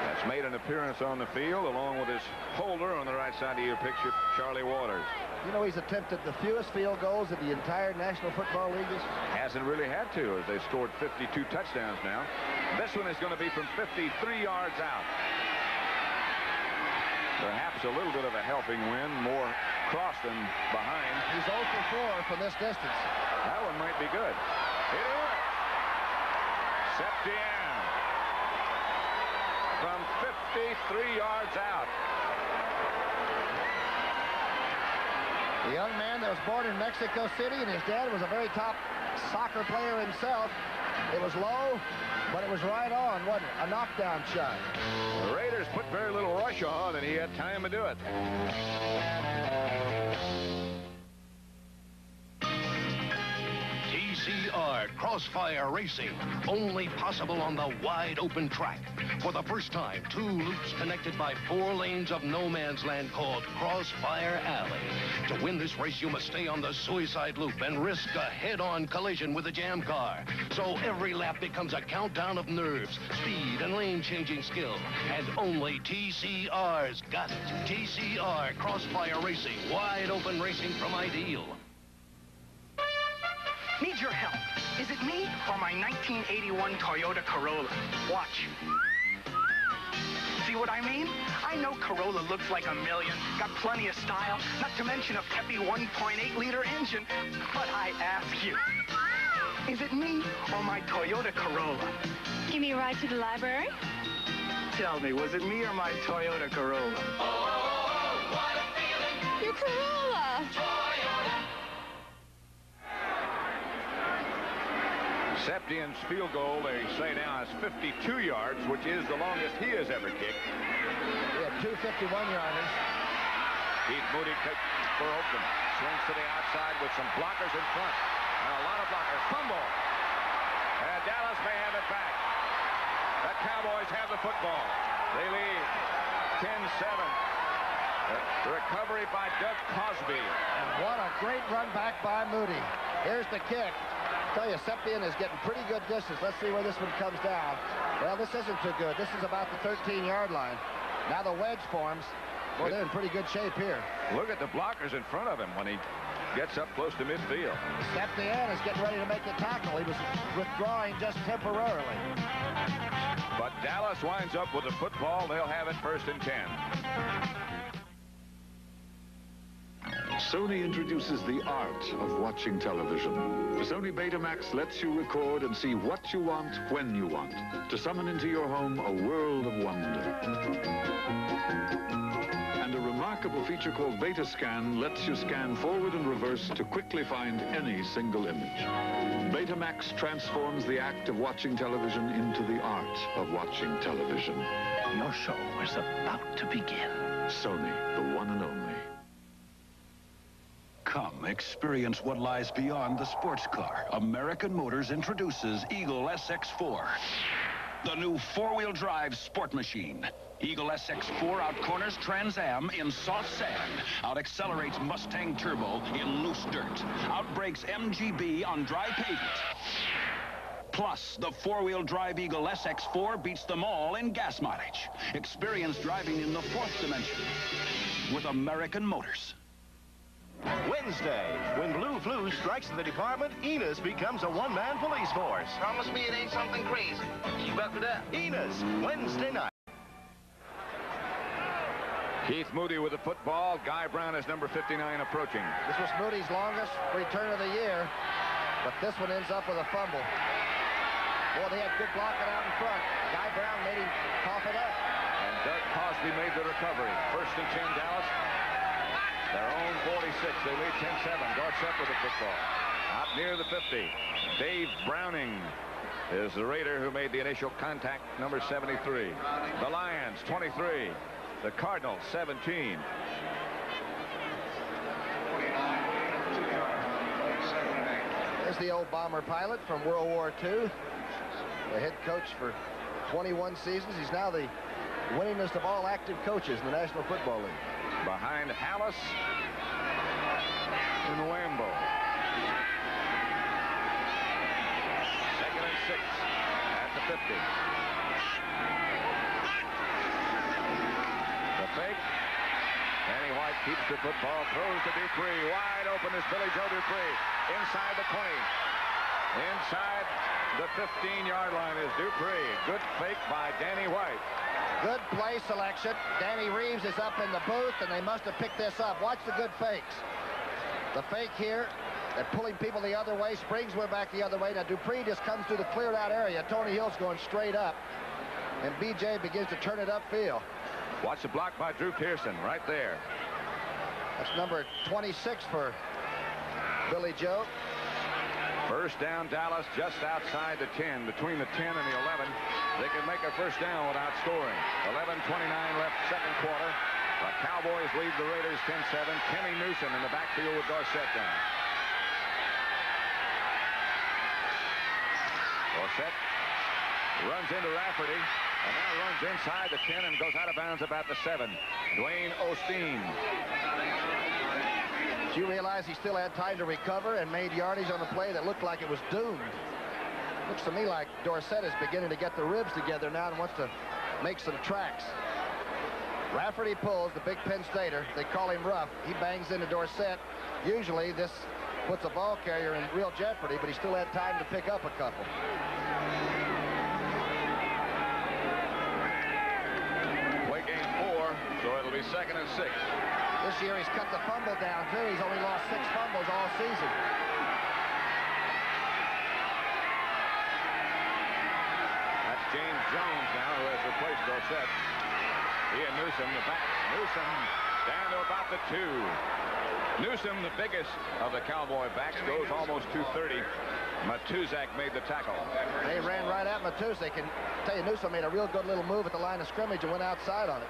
has made an appearance on the field along with his holder on the right side of your picture, Charlie Waters. You know, he's attempted the fewest field goals in the entire National Football League. Hasn't really had to, as they scored 52 touchdowns now. This one is going to be from 53 yards out. Perhaps a little bit of a helping wind, more cross than behind. He's 0 for 4 from this distance. That one might be good. It is. Septien from 53 yards out. The young man that was born in Mexico City, and his dad was a very top soccer player himself. It was low, but it was right on, wasn't it? A knockdown shot. The Raiders put very little rush on, and he had time to do it. TCR Crossfire Racing, only possible on the wide open track. For the first time, 2 loops connected by 4 lanes of no man's land called Crossfire Alley. To win this race, you must stay on the suicide loop and risk a head-on collision with a jam car. So every lap becomes a countdown of nerves, speed, and lane-changing skill. And only TCR's got it. TCR Crossfire Racing, wide open racing from Ideal. Need your help. Is it me or my 1981 Toyota Corolla? Watch. See what I mean? I know Corolla looks like a million, got plenty of style, not to mention a peppy 1.8-liter engine. But I ask you, is it me or my Toyota Corolla? Give me a ride to the library? Tell me, was it me or my Toyota Corolla? Oh, what a feeling! Your Corolla! Toyota! Septien's field goal, they say now, is 52 yards, which is the longest he has ever kicked. He had 2 51-yarders. Keith Moody for Oakland. Swings to the outside with some blockers in front. And a lot of blockers. Fumble. And Dallas may have it back. The Cowboys have the football. They lead 10-7. The recovery by Doug Cosby. And what a great run back by Moody. Here's the kick. I tell you, Septien is getting pretty good distance. Let's see where this one comes down. Well, this isn't too good. This is about the 13-yard line. Now the wedge forms. Boy, they're in pretty good shape here. Look at the blockers in front of him when he gets up close to midfield. Septien is getting ready to make the tackle. He was withdrawing just temporarily. But Dallas winds up with the football. They'll have it 1st and 10. Sony introduces the art of watching television. The Sony Betamax lets you record and see what you want when you want, to summon into your home a world of wonder. And a remarkable feature called Beta Scan lets you scan forward and reverse to quickly find any single image. Betamax transforms the act of watching television into the art of watching television. Your show is about to begin. Sony, the one and only. Come experience what lies beyond the sports car. American Motors introduces Eagle SX4, the new 4-wheel drive sport machine. Eagle SX4 outcorners Trans Am in soft sand, out-accelerates Mustang Turbo in loose dirt, outbrakes MGB on dry pavement. Plus, the 4-wheel drive Eagle SX4 beats them all in gas mileage. Experience driving in the 4th dimension with American Motors. Wednesday, when Blue Flu strikes the department, Enos becomes a one-man police force. Promise me it ain't something crazy. Keep up with that. Enos, Wednesday night. Keith Moody with the football. Guy Brown is number 59 approaching. This was Moody's longest return of the year, but this one ends up with a fumble. Boy, they had good blocking out in front. Guy Brown made him cough it up. And Doug Cosby made the recovery. 1st and 10, Dallas. Their own 46. They lead 10-7. Garcepp with the football. Out near the 50. Dave Browning is the Raider who made the initial contact, number 73. The Lions, 23. The Cardinals, 17. There's the old bomber pilot from World War II. The head coach for 21 seasons. He's now the winningest of all active coaches in the National Football League. Behind Hallis and Wambo. 2nd and 6 at the 50. The fake. Danny White keeps the football, throws to Dupree. Wide open is Billy Joe Dupree. Inside the 20. Inside the 15-yard line is Dupree. Good fake by Danny White. Good play selection. Danny Reeves is up in the booth, and they must have picked this up. Watch the good fakes. The fake here, they're pulling people the other way. Springs went back the other way. Now Dupree just comes through the cleared out area. Tony Hill's going straight up, and BJ begins to turn it upfield. Watch the block by Drew Pearson right there. That's number 26 for Billy Joe. First down, Dallas, just outside the 10, between the 10 and the 11. They can make a first down without scoring. 11:29 left, second quarter. The Cowboys lead the Raiders 10-7. Kenny Newsom in the backfield with Dorsett down. Dorsett runs into Rafferty, and now runs inside the 10 and goes out of bounds about the 7. Dwayne Osteen. Did you realize he still had time to recover and made yardage on the play that looked like it was doomed? Looks to me like Dorsett is beginning to get the ribs together now and wants to make some tracks. Rafferty pulls, the big Penn Stater. They call him rough. He bangs into Dorsett. Usually this puts a ball carrier in real jeopardy, but he still had time to pick up a couple. Play game 4, so it'll be 2nd and 6. This year he's cut the fumble down, too. He's only lost 6 fumbles all season. That's James Jones now, who has replaced Dorsett. He and Newsom, the back. Newsom down to about the 2. Newsom, the biggest of the Cowboy backs, goes almost 230. Matuzak made the tackle. They ran right at Matuzak. Can tell you, Newsom made a real good little move at the line of scrimmage and went outside on it.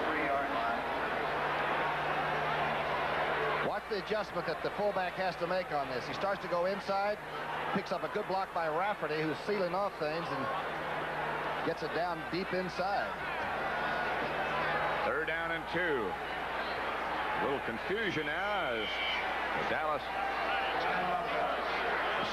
3-yard line. Watch the adjustment that the fullback has to make on this. He starts to go inside, picks up a good block by Rafferty, who's sealing off things, and gets it down deep inside. 3rd down and 2. A little confusion now as the Dallas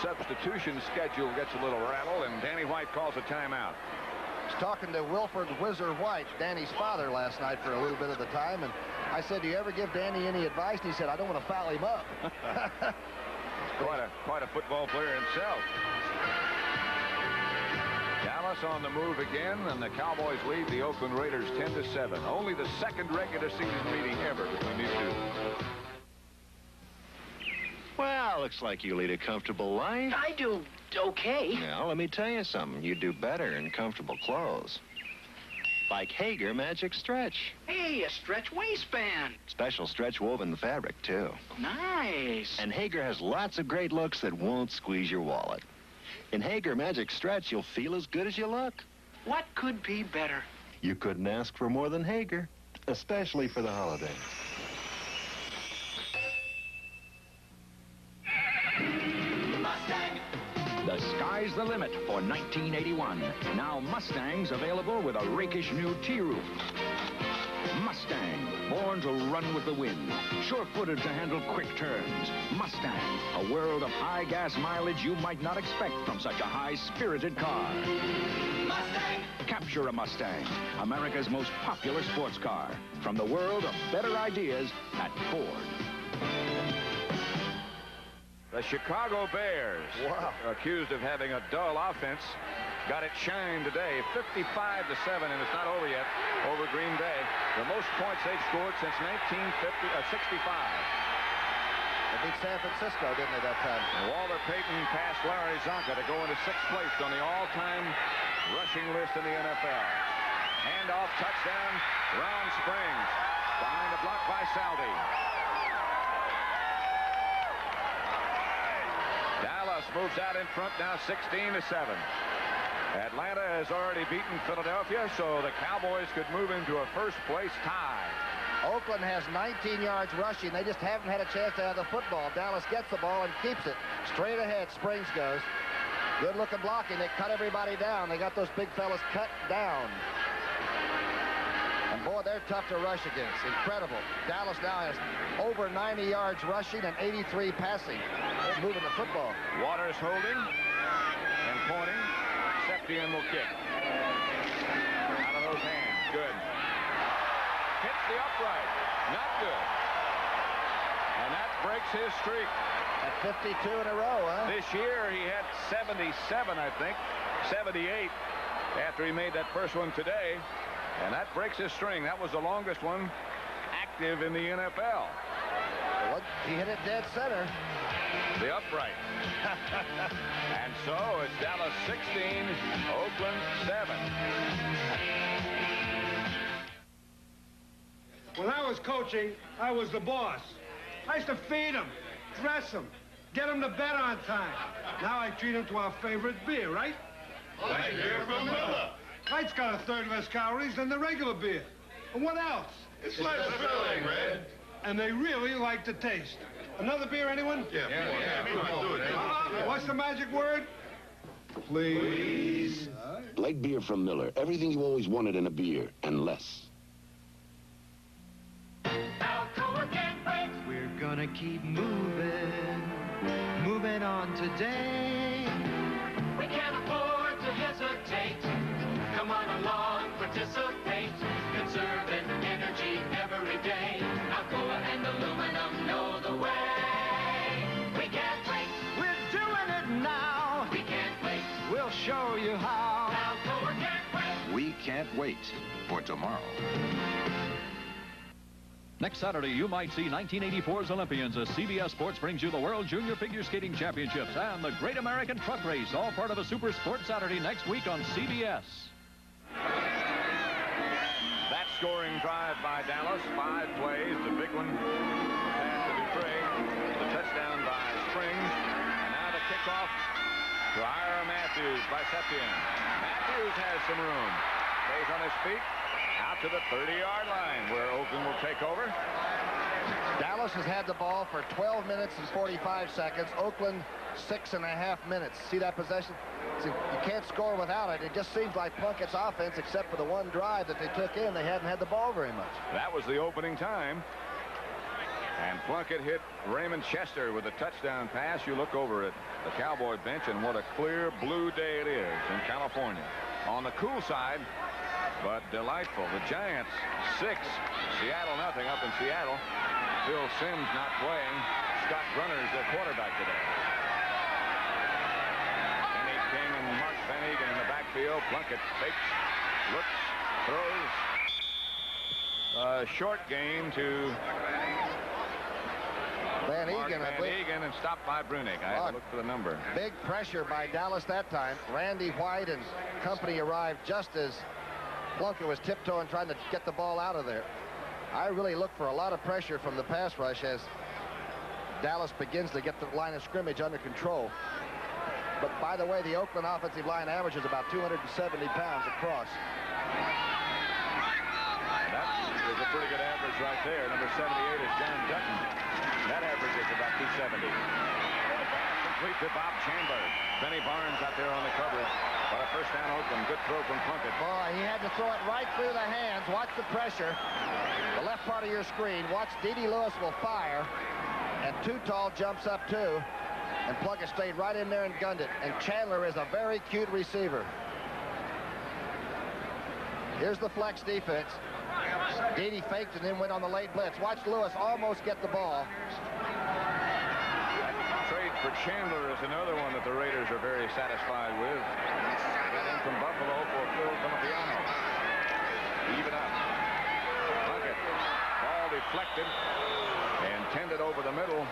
substitution schedule gets a little rattled, and Danny White calls a timeout. I was talking to Wilford Whizzer White, Danny's father, last night for a little bit of the time, and I said, do you ever give Danny any advice? And he said, I don't want to foul him up. Quite a football player himself. Dallas on the move again, and the Cowboys lead the Oakland Raiders 10-7. Only the 2nd regular season meeting ever between these two. Well, looks like you lead a comfortable life. I do okay. Now, let me tell you something. You do better in comfortable clothes. Like Hager Magic Stretch. Hey, a stretch waistband. Special stretch woven fabric, too. Nice. And Hager has lots of great looks that won't squeeze your wallet. In Hager Magic Stretch, you'll feel as good as you look. What could be better? You couldn't ask for more than Hager, especially for the holidays. Mustang. The sky's the limit for 1981. Now Mustangs available with a rakish new T-roof. Mustang, born to run with the wind, sure-footed to handle quick turns. Mustang, a world of high gas mileage you might not expect from such a high-spirited car. Mustang! Capture a Mustang, America's most popular sports car. From the world of better ideas at Ford. The Chicago Bears, accused of having a dull offense, got it shined today, 55-7, and it's not over yet, over Green Bay. The most points they've scored since 65. They beat San Francisco, didn't they, that time? And Walter Payton passed Larry Zonka to go into 6th place on the all-time rushing list in the NFL. Handoff, touchdown, Ron Springs, behind the block by Saldi. Dallas moves out in front now, 16-7. Atlanta has already beaten Philadelphia, so the Cowboys could move into a first-place tie. Oakland has 19 yards rushing. They just haven't had a chance to have the football. Dallas gets the ball and keeps it. Straight ahead, Springs goes. Good-looking blocking. They cut everybody down. They got those big fellas cut down. And, boy, they're tough to rush against. Incredible. Dallas now has over 90 yards rushing and 83 passing. They're moving the football. Waters holding and pointing. Septian will kick. Out of those hands. Good. Hits the upright. Not good. And that breaks his streak. At 52 in a row, huh? This year he had 77, I think. 78 after he made that first one today. And that breaks his string. That was the longest one active in the NFL. Well, he hit it dead center. The upright. And so it's Dallas 16, Oakland 7. When I was coaching, I was the boss. I used to feed them, dress them, get them to bed on time. Now I treat them to our favorite beer, right? Light beer from Miller. Light's got a third less calories than the regular beer. And what else? It's less filling, Red. And they really like the taste. Another beer, anyone? Yeah. What's the magic word? Please. Light beer from Miller. Everything you always wanted in a beer, and less. We're gonna keep moving on today. We can't afford to hesitate. Come on along, participate. Conserving energy every day. Alcoa and aluminum know the way. We can't wait. We're doing it now. We can't wait. We'll show you how. Alcoa can't wait. We can't wait for tomorrow. Next Saturday, you might see 1984's Olympians as CBS Sports brings you the World Junior Figure Skating Championships and the Great American Truck Race, all part of a Super Sports Saturday next week on CBS. That scoring drive by Dallas, 5 plays, the big one pass to Dupre, the touchdown by Springs, and now the kickoff to Ira Matthews by Septian. Matthews has some room, stays on his feet. Out to the 30-yard line where Oakland will take over. Dallas has had the ball for 12 minutes and 45 seconds. Oakland, 6.5 minutes. See that possession? See, you can't score without it. It just seems like Plunkett's offense, except for the one drive that they took in, they hadn't had the ball very much. That was the opening time. And Plunkett hit Raymond Chester with a touchdown pass. You look over at the Cowboy bench, and what a clear blue day it is in California. On the cool side, but delightful. The Giants 6, Seattle nothing up in Seattle. Phil Simms not playing. Scott Brunner's their quarterback today. Kenny King and Mark Van Egan in the backfield. Plunkett fakes, looks, throws. Short game to Van Egan, and stopped by Brunig. I had to look for the number. Big pressure by Dallas that time. Randy White and company arrived just as Plunkett was tiptoeing trying to get the ball out of there. I really look for a lot of pressure from the pass rush as Dallas begins to get the line of scrimmage under control. But by the way, the Oakland offensive line averages about 270 pounds across. That is a pretty good average right there. Number 78 is John Dutton. That average is about 270. Complete to Bob Chandler. Benny Barnes out there on the coverage. But a first down Oakland. Good throw from Plunkett. Boy, he had to throw it right through the hands. Watch the pressure. The left part of your screen. Watch D.D. Lewis will fire. And Too Tall jumps up too. And Plunkett stayed right in there and gunned it. And Chandler is a very cute receiver. Here's the flex defense. D.D. faked and then went on the late blitz. Watch Lewis almost get the ball. Trade for Chandler is another one that the Raiders are very satisfied with. Got in from Buffalo for Phil Conopiano. Even up. Plunkett. Ball deflected and tended over the middle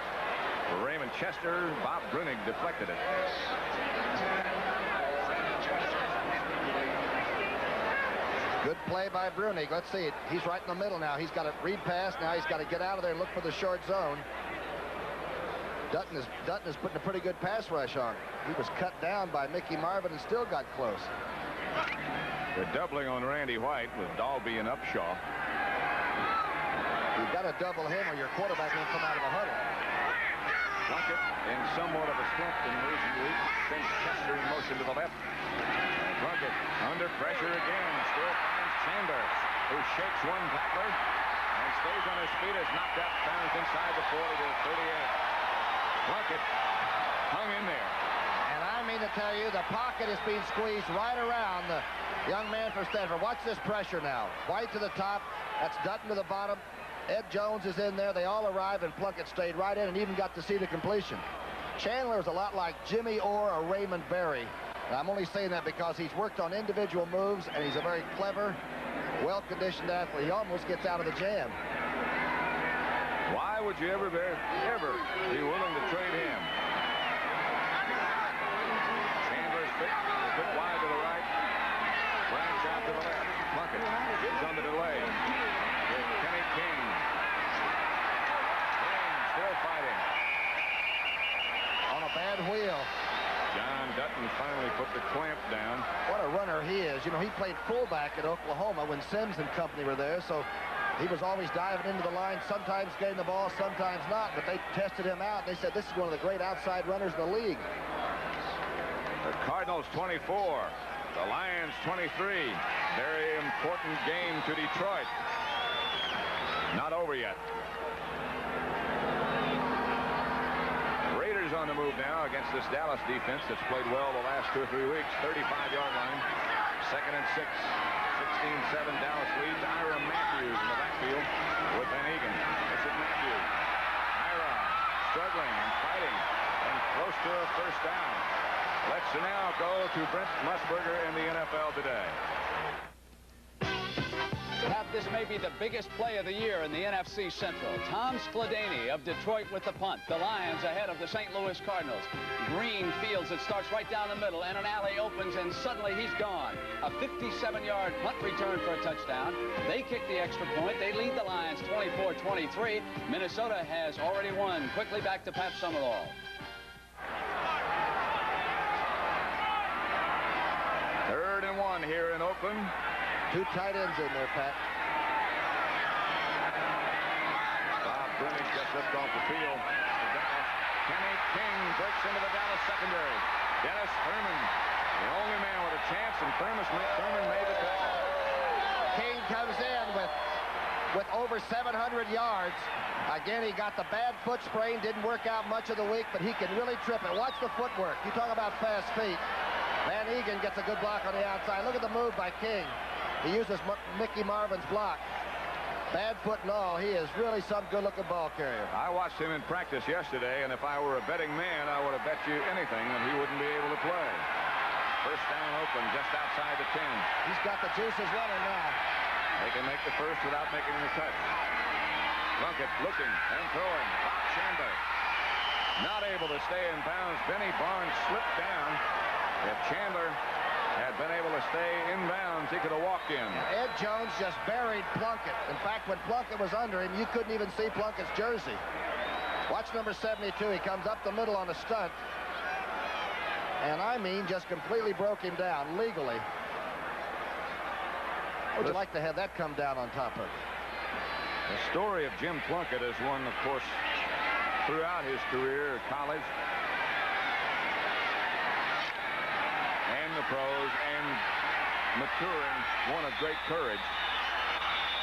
for Raymond Chester. Bob Brunig deflected it. Good play by Brunig. Let's see it. He's right in the middle now. He's got a read pass. Now he's got to get out of there and look for the short zone. Dutton is putting a pretty good pass rush on. He was cut down by Mickey Marvin and still got close. They're doubling on Randy White with Dalby and Upshaw. You've got to double him or your quarterback won't come out of the huddle. Plunkett in somewhat of a slump in recent weeks. Sends Chester in motion to the left. Plunkett under pressure again. Still finds Chandler, who shakes one tackler and stays on his feet as knocked out bounds inside the 40 to 38. Plunkett hung in there. And I mean to tell you, the pocket is being squeezed right around the young man from Stanford. Watch this pressure now. White to the top. That's Dutton to the bottom. Ed Jones is in there. They all arrived, and Plunkett stayed right in and even got to see the completion. Chandler is a lot like Jimmy Orr or Raymond Berry. And I'm only saying that because he's worked on individual moves, and he's a very clever, well-conditioned athlete. He almost gets out of the jam. Why would you ever be willing to trade him? Chandler's fit, a bit wide to the right. Branch out to the left. Plunkett gets on the delay. With Kenny King. King still fighting. On a bad wheel. John Dutton finally put the clamp down. What a runner he is. You know, he played fullback at Oklahoma when Sims and company were there, so he was always diving into the line, sometimes getting the ball, sometimes not, but they tested him out. They said this is one of the great outside runners in the league. The Cardinals 24, the Lions 23. Very important game to Detroit. Not over yet. Raiders on the move now against this Dallas defense that's played well the last 2 or 3 weeks. 35-yard line. 2nd and 6. 16-7 Dallas leads. Ira Matthews in the backfield with Van Egan. This is Matthews. Ira struggling and fighting and close to a first down. Let's now go to Brent Musburger in the NFL today. Pat, this may be the biggest play of the year in the NFC Central. Tom Skladany of Detroit with the punt. The Lions ahead of the St. Louis Cardinals. Green fields, it starts right down the middle, and an alley opens, and suddenly he's gone. A 57-yard punt return for a touchdown. They kick the extra point. They lead the Lions 24-23. Minnesota has already won. Quickly back to Pat Summerall. 3rd and 1 here in Oakland. 2 tight ends in there, Pat. Bob Brennick just lifted off the field. Kenny King breaks into the Dallas secondary. Dennis Thurman, the only man with a chance, and Thurman made the tackle. King comes in with over 700 yards. Again, he got the bad foot sprain. Didn't work out much of the week, but he can really trip it. Watch the footwork. You talk about fast feet. Van Egan gets a good block on the outside. Look at the move by King. He uses Mickey Marvin's block. Bad foot and all. He is really some good-looking ball carrier. I watched him in practice yesterday, and if I were a betting man, I would have bet you anything that he wouldn't be able to play. First down Oakland, just outside the 10. He's got the juices running now. They can make the first without making the touch. Plunkett looking and throwing. Chandler not able to stay in bounds. Benny Barnes slipped down. If Chandler had been able to stay in bounds, he could have walked in. Ed Jones just buried Plunkett. In fact, when Plunkett was under him, you couldn't even see Plunkett's jersey. Watch number 72. He comes up the middle on a stunt. And I mean, just completely broke him down legally. Would you like to have that come down on top of it? The story of Jim Plunkett is one, of course, throughout his career at college and the pros, and maturing, one of great courage.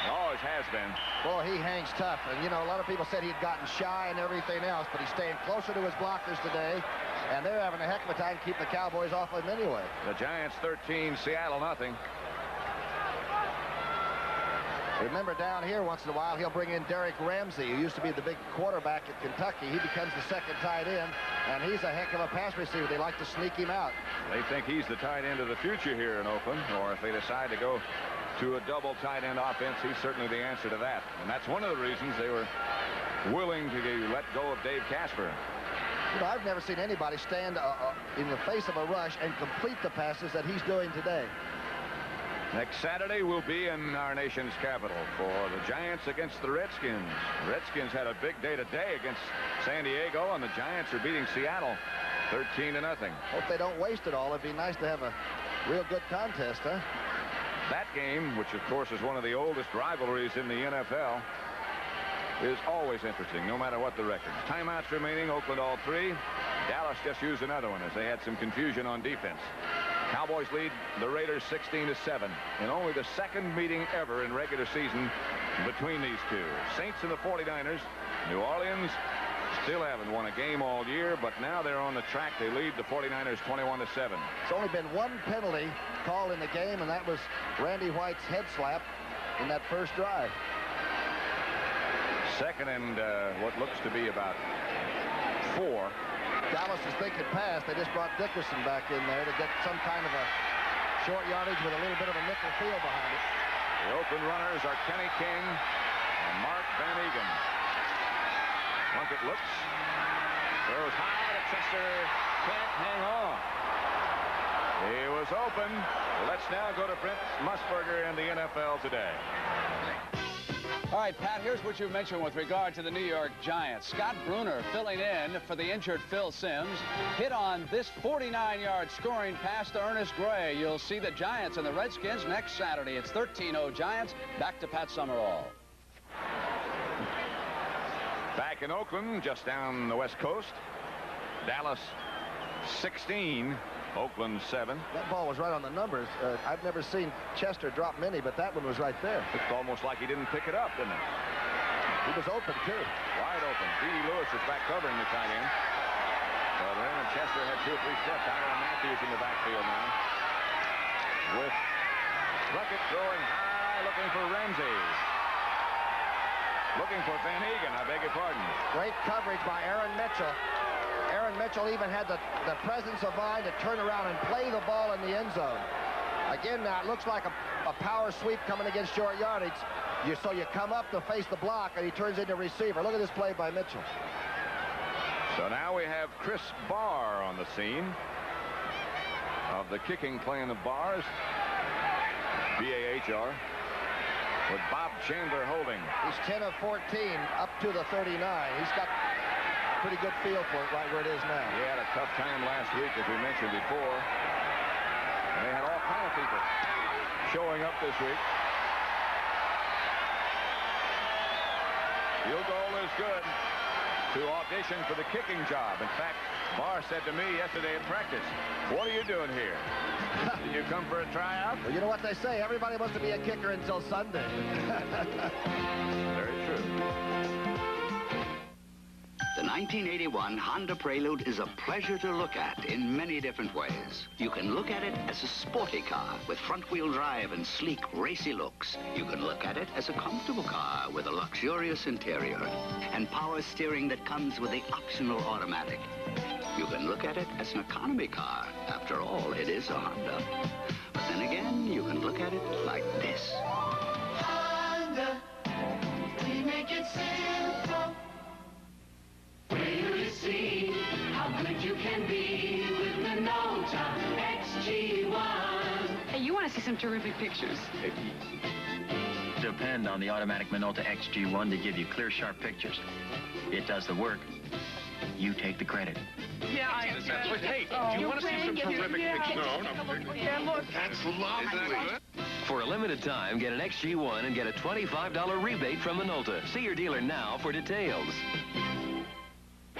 Always has been. Boy, he hangs tough. And, you know, a lot of people said he'd gotten shy and everything else, but he's staying closer to his blockers today, and they're having a heck of a time keeping the Cowboys off of him anyway. The Giants 13, Seattle nothing. Remember, down here once in a while, he'll bring in Derek Ramsey, who used to be the big quarterback at Kentucky. He becomes the second tight end, and he's a heck of a pass receiver. They like to sneak him out. They think he's the tight end of the future here in Oakland, or if they decide to go to a double tight end offense, he's certainly the answer to that. And that's one of the reasons they were willing to let go of Dave Casper. You know, I've never seen anybody stand in the face of a rush and complete the passes that he's doing today. Next Saturday will be in our nation's capital for the Giants against the Redskins. The Redskins had a big day today against San Diego, and the Giants are beating Seattle 13-0. Hope they don't waste it all. It'd be nice to have a real good contest, huh? That game, which of course is one of the oldest rivalries in the NFL, is always interesting, no matter what the record. Timeouts remaining, Oakland all 3. Dallas just used another one as they had some confusion on defense. Cowboys lead the Raiders 16-7 in only the second meeting ever in regular season between these two. Saints and the 49ers. New Orleans still haven't won a game all year, but now they're on the track. They lead the 49ers 21-7. It's only been one penalty called in the game, and that was Randy White's head slap in that first drive. Second and what looks to be about 4. Dallas is thinking pass. They just brought Dickerson back in there to get some kind of a short yardage with a little bit of a nickel field behind it. The Oakland runners are Kenny King and Mark Van Egan. Plunkett looks, throws high to Chester, can't hang on. He was open. Let's now go to Brent Musburger and the NFL Today. All right, Pat, here's what you mentioned with regard to the New York Giants. Scott Bruner filling in for the injured Phil Simms. Hit on this 49-yard scoring pass to Ernest Gray. You'll see the Giants and the Redskins next Saturday. It's 13-0 Giants. Back to Pat Summerall. Back in Oakland, just down the West Coast. Dallas 16. Oakland 7. That ball was right on the numbers. I've never seen Chester drop many, but that one was right there. It's almost like he didn't pick it up, didn't it? He was open, too. Wide open. Dede Lewis is back covering the tight end. So Raymond Chester had 2 or 3 steps. Ira Matthews in the backfield now. With Plunkett throwing high, looking for Ramsey. Looking for Van Egan, I beg your pardon. Great coverage by Aaron Mitchell. Aaron Mitchell even had the presence of mind to turn around and play the ball in the end zone. Again, now it looks like a power sweep coming against short yardage. So you come up to face the block, and he turns into receiver. Look at this play by Mitchell. So now we have Chris Barr on the scene of the kicking play in the bars. B-A-H-R. With Bob Chandler holding. He's 10 of 14 up to the 39. He's got pretty good feel for it right where it is now. He had a tough time last week, as we mentioned before. And they had all kind of people showing up this week. Field goal is good to audition for the kicking job. In fact, Barr said to me yesterday at practice, "What are you doing here? Did you come for a tryout?" Well, you know what they say, everybody wants to be a kicker until Sunday. Very true. The 1981 Honda Prelude is a pleasure to look at in many different ways. You can look at it as a sporty car with front-wheel drive and sleek, racy looks. You can look at it as a comfortable car with a luxurious interior and power steering that comes with the optional automatic. You can look at it as an economy car. After all, it is a Honda. But then again, you can look at it like this. Honda, we make it simple. Wait till you see how good you can be with Minolta XG1. Hey, you want to see some terrific pictures? Depend on the automatic Minolta XG1 to give you clear, sharp pictures. It does the work. You take the credit. Yeah, Hey, do you want to see some terrific pictures? No. Yeah, look. That's lovely. For a limited time, get an XG1 and get a $25 rebate from Minolta. See your dealer now for details.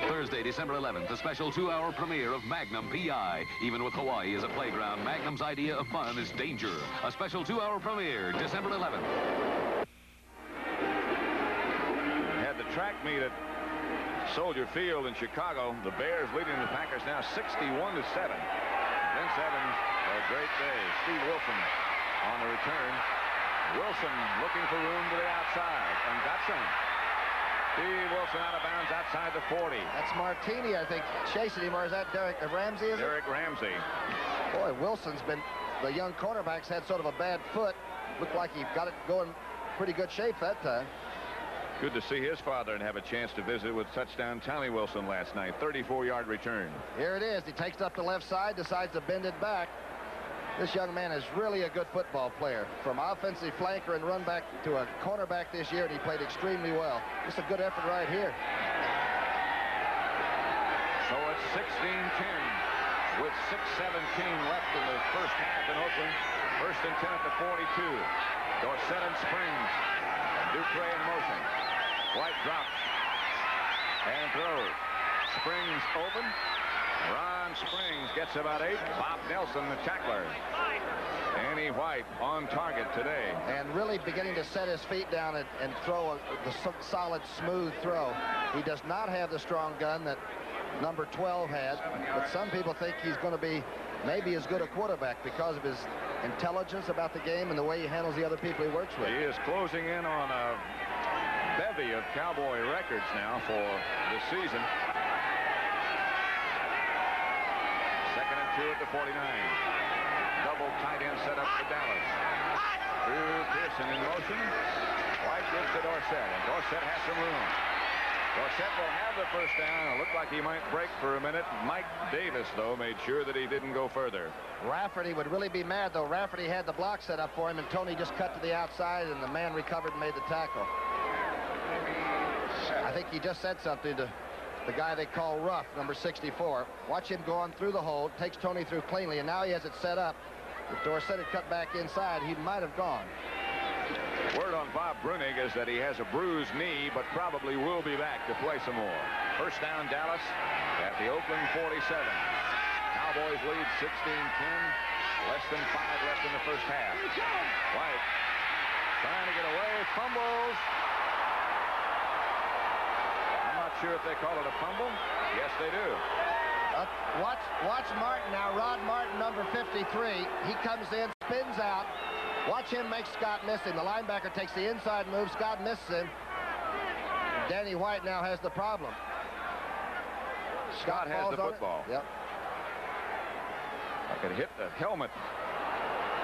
Thursday, December 11th, the special 2-hour premiere of Magnum P.I. Even with Hawaii as a playground, Magnum's idea of fun is danger. A special 2-hour premiere, December 11th. Had the track meet at Soldier Field in Chicago. The Bears leading the Packers now 61-7. Vince Evans, a great day. Steve Wilson on the return. Wilson looking for room to the outside and got some. Steve Wilson out of bounds outside the 40. That's Martini, I think, chasing him, or is that Derek Ramsey? Is Derek Ramsey. Boy, Wilson's been, the young cornerback's had sort of a bad foot. Looked like he got it going pretty good shape that time. Good to see his father and have a chance to visit with touchdown Tommy Wilson last night. 34-yard return. Here it is. He takes it up the left side, decides to bend it back. This young man is really a good football player. From offensive flanker and run back to a cornerback this year, and he played extremely well. Just a good effort right here. So it's 16-10 with 6:17 left in the first half in Oakland. 1st and 10 at the 42. Dorsett and Springs. Dupree in motion. White drops and throws. Springs open. Ron Springs gets about 8. Bob Nelson, the tackler. Danny White on target today. And really beginning to set his feet down and throw the solid, smooth throw. He does not have the strong gun that number 12 had, but some people think he's going to be maybe as good a quarterback because of his intelligence about the game and the way he handles the other people he works with. He is closing in on a bevy of Cowboy records now for the season. 2nd and 2 at the 49. Double tight end set up for Dallas. Drew Pearson in motion. White gives to Dorsett, and Dorsett has some room. Dorsett will have the first down. It looked like he might break for a minute. Mike Davis, though, made sure that he didn't go further. Rafferty would really be mad, though. Rafferty had the block set up for him, and Tony just cut to the outside, and the man recovered and made the tackle. I think he just said something to the guy they call Ruff, number 64. Watch him go on through the hole, takes Tony through cleanly, and now he has it set up. If Dorsett had cut back inside, he might have gone. Word on Bob Brunig is that he has a bruised knee, but probably will be back to play some more. First down, Dallas at the Oakland 47. Cowboys lead 16-10. Less than 5 left in the first half. White trying to get away, fumbles. I'm not sure if they call it a fumble. Yes, they do. Watch Martin now. Rod Martin, number 53. He comes in, spins out. Watch him make Scott miss him. The linebacker takes the inside move. Scott misses him. Danny White now has the problem. Scott has the football. Yep. I could hit the helmet.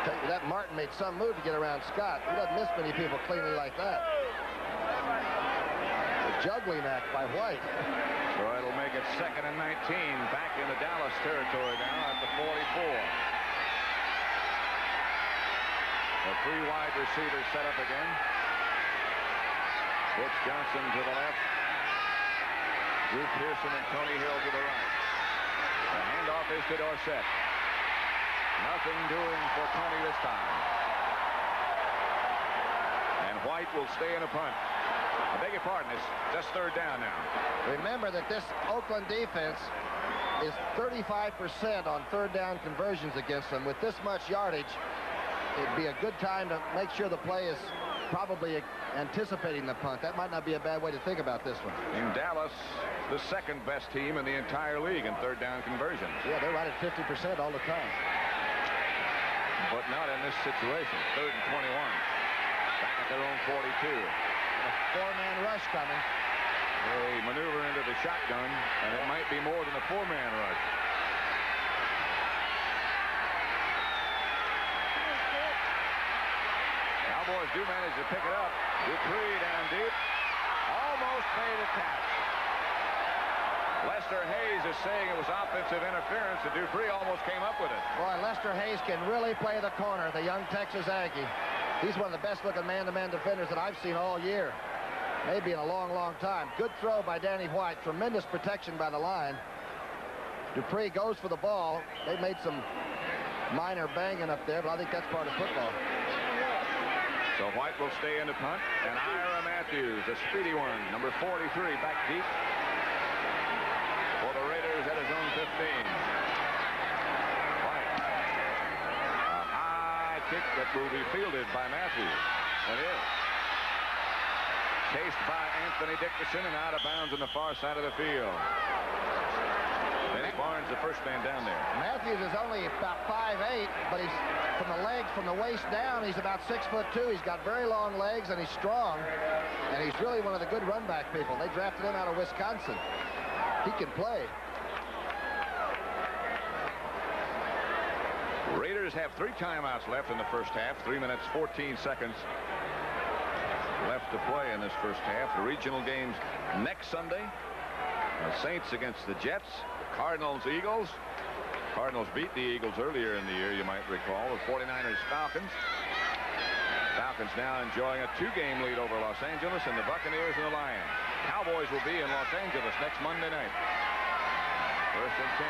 Tell you that Martin made some move to get around Scott. He doesn't miss many people cleanly like that. A juggling act by White. So it'll make it 2nd and 19. Back in the Dallas territory now at the 44. The 3 wide receivers set up again. Butch Johnson to the left. Drew Pearson and Tony Hill to the right. The handoff is to Dorsett. Nothing doing for Tony this time. And White will stay in a punt. I beg your pardon, it's just 3rd down now. Remember that this Oakland defense is 35% on 3rd down conversions against them. With this much yardage, it'd be a good time to make sure the play is probably anticipating the punt. That might not be a bad way to think about this one. In Dallas, the 2nd best team in the entire league in 3rd down conversions. Yeah, they're right at 50% all the time. But not in this situation. 3rd and 21. Back at their own 42. A 4-man rush coming. They maneuver into the shotgun, and it might be more than a 4-man rush. Cowboys do manage to pick it up. Dupree down deep. Almost made a catch. Lester Hayes is saying it was offensive interference, and Dupree almost came up with it. Boy, Lester Hayes can really play the corner, the young Texas Aggie. He's one of the best-looking man-to-man defenders that I've seen all year. Maybe in a long, long time. Good throw by Danny White. Tremendous protection by the line. Dupree goes for the ball. They made some minor banging up there, but I think that's part of football. So White will stay in the punt, and Ira Matthews, a speedy one, number 43, back deep for the Raiders at his own 15. White. A high kick that will be fielded by Matthews. It is. Chased by Anthony Dickerson and out of bounds on the far side of the field. Benny Barnes, the first man down there. Matthews is only about 5'8", but he's from the legs, from the waist down, he's about 6'2". He's got very long legs and he's strong, and he's really one of the good run back people. They drafted him out of Wisconsin. He can play. Raiders have 3 timeouts left in the first half. 3 minutes, 14 seconds left to play in this first half. The regional games next Sunday. The Saints against the Jets. The Cardinals, Eagles. Cardinals beat the Eagles earlier in the year, you might recall. The 49ers, Falcons. Falcons now enjoying a 2-game lead over Los Angeles, and the Buccaneers and the Lions. Cowboys will be in Los Angeles next Monday night. 1st and 10.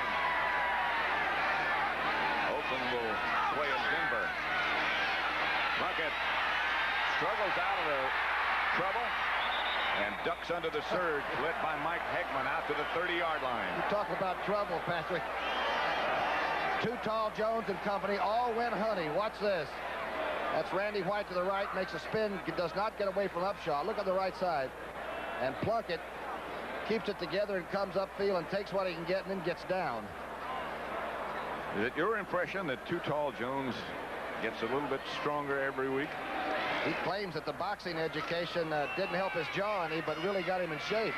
Oakland will play in Denver. Plunkett struggles out of the trouble. and ducks under the surge, led by Mike Hegman out to the 30-yard line. You talk about trouble, Patrick. Too Tall, Jones and company all went honey. Watch this. That's Randy White to the right, makes a spin, does not get away from Upshaw. Look on the right side. And Plunkett keeps it together and comes upfield and takes what he can get and then gets down. Is it your impression that Too Tall Jones gets a little bit stronger every week? He claims that the boxing education didn't help his jaw any, but really got him in shape.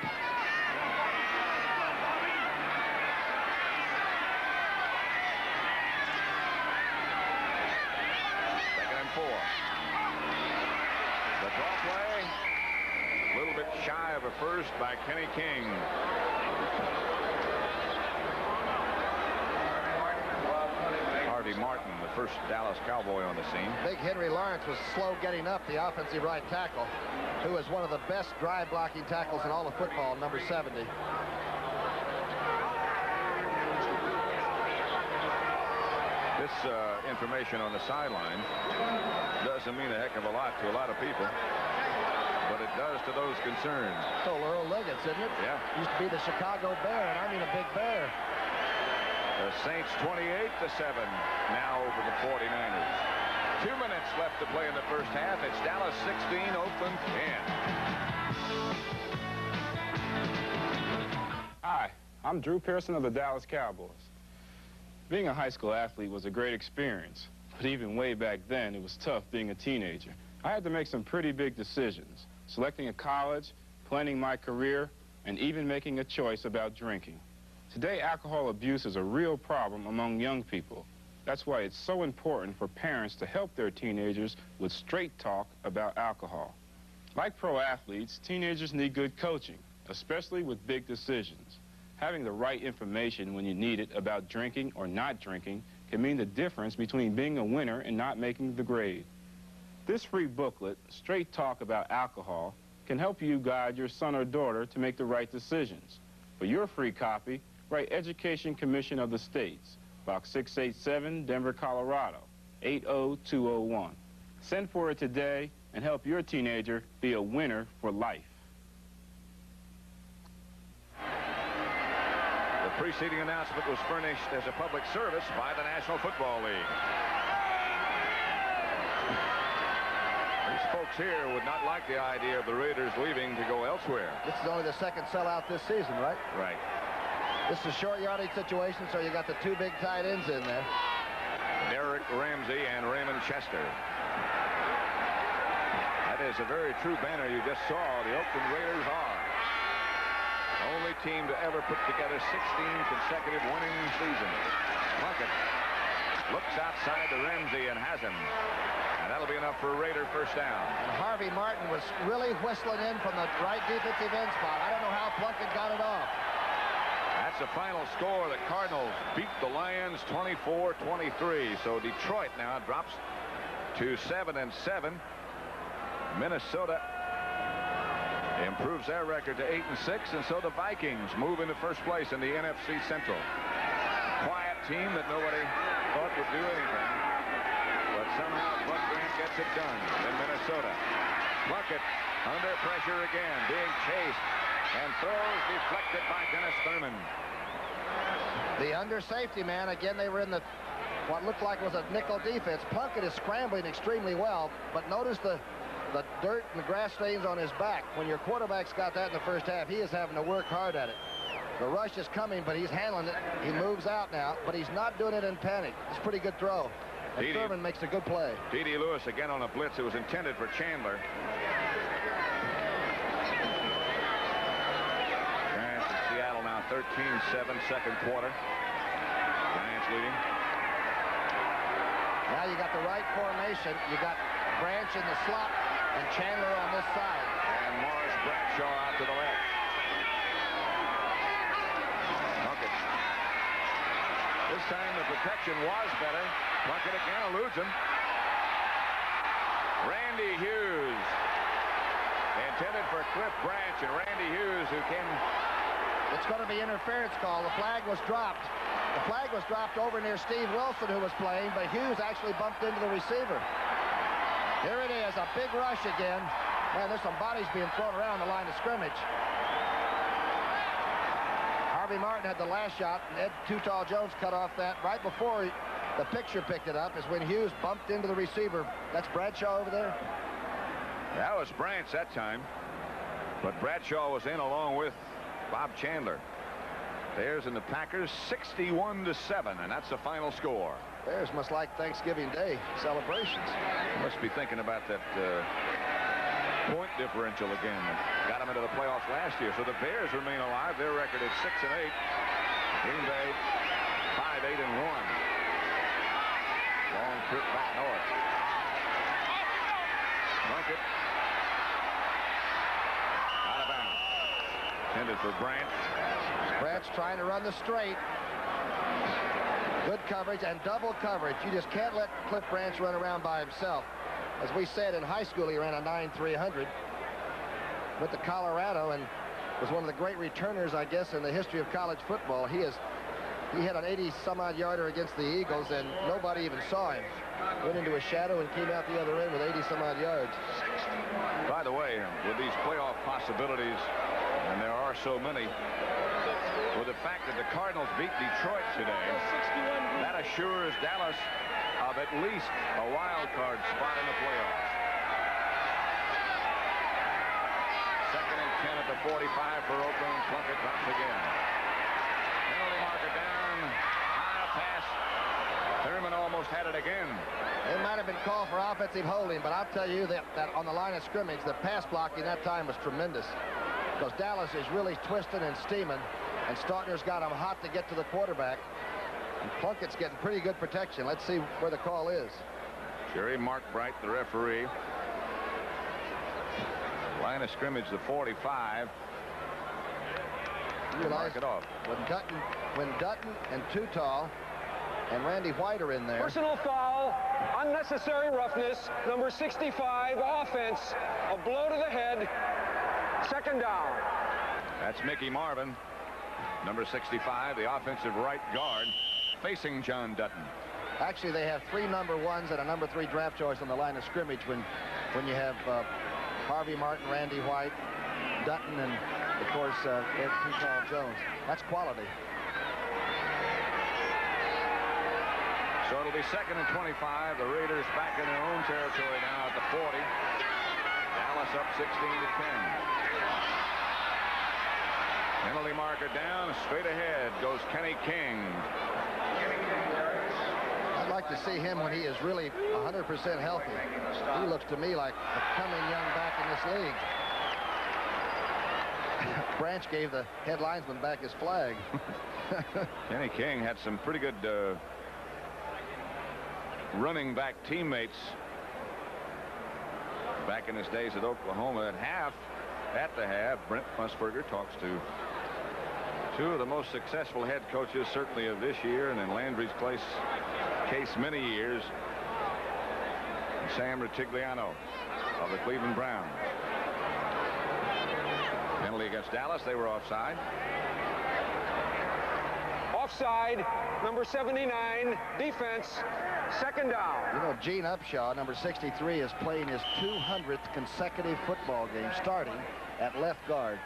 Second and 4. The draw play, a little bit shy of a first by Kenny King. Harvey Martin, the first Dallas Cowboy on the scene. Big Henry Lawrence was slow getting up, the offensive right tackle, who is one of the best drive blocking tackles in all of football, number 70. This information on the sideline doesn't mean a heck of a lot to a lot of people, but it does to those concerned. So Earl Liggins, isn't it? Yeah. Used to be the Chicago Bear, and I mean a big bear. The Saints 28-7 now over the 49ers. 2 minutes left to play in the first half. It's Dallas 16, Oakland 10. Hi, I'm Drew Pearson of the Dallas Cowboys. Being a high school athlete was a great experience, but even way back then, it was tough being a teenager. I had to make some pretty big decisions, selecting a college, planning my career, and even making a choice about drinking. Today, alcohol abuse is a real problem among young people. That's why it's so important for parents to help their teenagers with straight talk about alcohol. Like pro athletes, teenagers need good coaching, especially with big decisions. Having the right information when you need it about drinking or not drinking can mean the difference between being a winner and not making the grade. This free booklet, Straight Talk About Alcohol, can help you guide your son or daughter to make the right decisions. For your free copy, write Education Commission of the States, Box 687, Denver, Colorado, 80201. Send for it today and help your teenager be a winner for life. The preceding announcement was furnished as a public service by the National Football League. These folks here would not like the idea of the Raiders leaving to go elsewhere. This is only the second sellout this season, right? Right. This is a short yardage situation, so you got the two big tight ends in there. Derek Ramsey and Raymond Chester. That is a very true banner you just saw. The Oakland Raiders are the only team to ever put together 16 consecutive winning seasons. Plunkett looks outside to Ramsey and has him. And that'll be enough for a Raider first down. And Harvey Martin was really whistling in from the right defensive end spot. I don't know how Plunkett got it off. That's the final score. The Cardinals beat the Lions 24-23. So Detroit now drops to 7-7. Minnesota improves their record to 8-6, and so the Vikings move into first place in the NFC Central. Quiet team that nobody thought would do anything, but somehow Bud Grant gets it done in Minnesota. Plunkett under pressure again, being chased, and throws deflected by Dennis Thurman. The under safety man, again, they were in the what looked like was a nickel defense. Plunkett is scrambling extremely well, but notice the dirt and the grass stains on his back. When your quarterback's got that in the first half, he is having to work hard at it. The rush is coming, but he's handling it. He moves out now, but he's not doing it in panic. It's a pretty good throw. And Thurman makes a good play. D.D. Lewis again on a blitz. It was intended for Chandler. Giants in Seattle now 13-7, second quarter. Giants leading. Now you got the right formation. You got Branch in the slot and Chandler on this side. And Morris Bradshaw out to the left. Plunkett. This time the protection was better. Plunkett again eludes him. Randy Hughes. Intended for Cliff Branch, and Randy Hughes, who came... It's going to be interference call. The flag was dropped. The flag was dropped over near Steve Wilson, who was playing, but Hughes actually bumped into the receiver. Here it is, a big rush again. Man, there's some bodies being thrown around the line of scrimmage. Harvey Martin had the last shot, and Ed Too Tall Jones cut off that right before the picture picked it up, is when Hughes bumped into the receiver. That's Bradshaw over there? That was Branch that time. But Bradshaw was in along with Bob Chandler. Bears and the Packers 61-7, and that's the final score. Bears must like Thanksgiving Day celebrations. Must be thinking about that point differential again. Got them into the playoffs last year. So the Bears remain alive. Their record is 6-8. Green Bay 5-8-1. Long trip back north. Plunkett. Out of bounds. Intended for Branch. Branch trying to run the straight. Good coverage and double coverage. You just can't let Cliff Branch run around by himself. As we said, in high school, he ran a 9.300. Went to Colorado and was one of the great returners, I guess, in the history of college football. He had an 80-some-odd yarder against the Eagles, and nobody even saw him. Went into a shadow and came out the other end with 80-some-odd yards. By the way, with these playoff possibilities, and there are so many, with the fact that the Cardinals beat Detroit today, that assures Dallas of at least a wild card spot in the playoffs. 2nd and 10 at the 45 for Oakland. Plunkett drops again. Penalty marker down. High pass. Thurman almost had it again. It might have been called for offensive holding, but I'll tell you that on the line of scrimmage, the pass blocking that time was tremendous. Because Dallas is really twisting and steaming, and Stautner's got him hot to get to the quarterback. And Plunkett's getting pretty good protection. Let's see where the call is. Jerry Markbright, the referee. Line of scrimmage, the 45. Mark it off. When Dutton and Too Tall and Randy White are in there. Personal foul, unnecessary roughness, number 65, offense, a blow to the head, 2nd down. That's Mickey Marvin, number 65, the offensive right guard, facing John Dutton. Actually, they have 3 number 1s and a number 3 draft choice on the line of scrimmage when you have Harvey Martin, Randy White, Dutton, and, of course, Ed Too Tall Jones. That's quality. So it'll be 2nd and 25. The Raiders back in their own territory now at the 40. Dallas up 16-10. Penalty marker down. Straight ahead goes Kenny King. I'd like to see him when he is really 100% healthy. He looks to me like a coming young back in this league. Branch gave the head linesman back his flag. Kenny King had some pretty good running back teammates back in his days at Oklahoma. At the half, Brent Musburger talks to 2 of the most successful head coaches, certainly of this year, and in Landry's case many years, Sam Rutigliano of the Cleveland Browns. Penalty against Dallas. They were offside. Offside, number 79, defense, 2nd down. You know, Gene Upshaw, number 63, is playing his 200th consecutive football game, starting at left guard.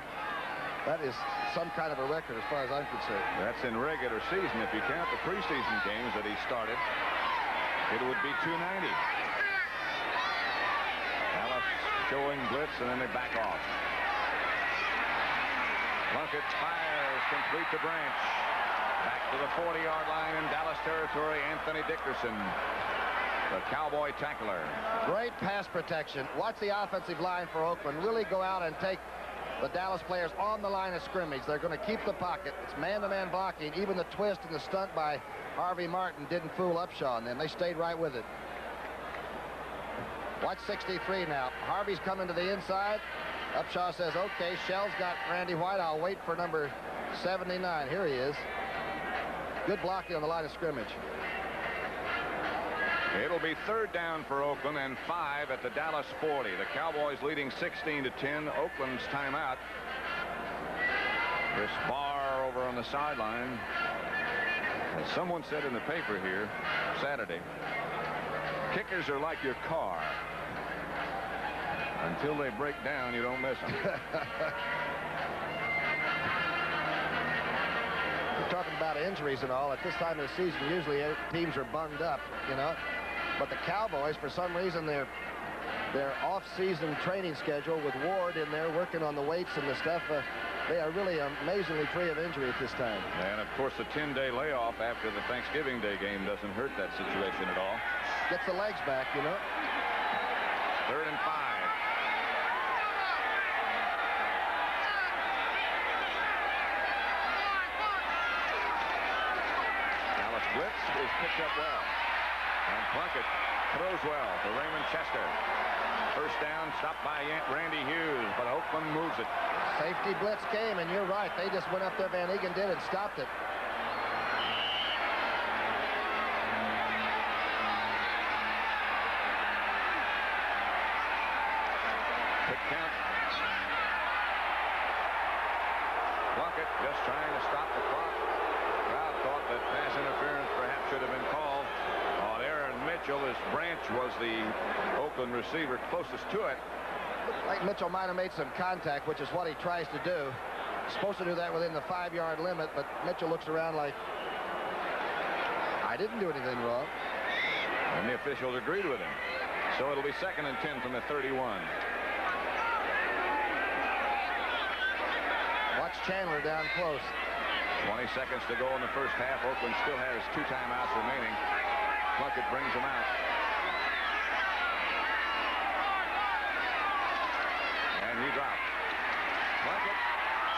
That is some kind of a record as far as I'm concerned. That's in regular season. If you count the preseason games that he started, it would be 290. Dallas showing blitz, and then they back off. Plunkett fires, complete to Branch. Back to the 40-yard line in Dallas territory, Anthony Dickerson, the Cowboy tackler. Great pass protection. Watch the offensive line for Oakland really go out and take the Dallas players on the line of scrimmage. They're going to keep the pocket. It's man-to-man blocking. Even the twist and the stunt by Harvey Martin didn't fool Upshaw, and then they stayed right with it. Watch 63 now. Harvey's coming to the inside. Upshaw says, okay, Shell's got Randy White. I'll wait for number 79. Here he is. Good blocking on the line of scrimmage. It'll be 3rd down for Oakland and 5 at the Dallas 40. The Cowboys leading 16-10. Oakland's timeout. Chris Barr over on the sideline. As someone said in the paper here Saturday, kickers are like your car. Until they break down, you don't miss them. We're talking about injuries and all. At this time of the season, usually teams are bunged up, you know. But the Cowboys, for some reason, their off-season training schedule with Ward in there working on the weights and the stuff, they are really amazingly free of injury at this time. And, of course, the 10-day layoff after the Thanksgiving Day game doesn't hurt that situation at all. Gets the legs back, you know. 3rd and 5. Dallas blitz is picked up well. And Plunkett throws well to Raymond Chester. First down, stopped by Randy Hughes, but Oakland moves it. Safety blitz came, and you're right. They just went up there, Van Egan did, and stopped it. Quick count. Plunkett just trying to stop the clock. Crowd thought that pass interference perhaps should have been called on Aaron Mitchell, as Branch was the Oakland receiver closest to it. Looked like Mitchell might have made some contact, which is what he tries to do. He's supposed to do that within the 5-yard limit, but Mitchell looks around like, I didn't do anything wrong. And the officials agreed with him. So it'll be 2nd and 10 from the 31. Watch Chandler down close. 20 seconds to go in the first half. Oakland still has 2 timeouts remaining. Plunkett brings them out. And he drops. Plunkett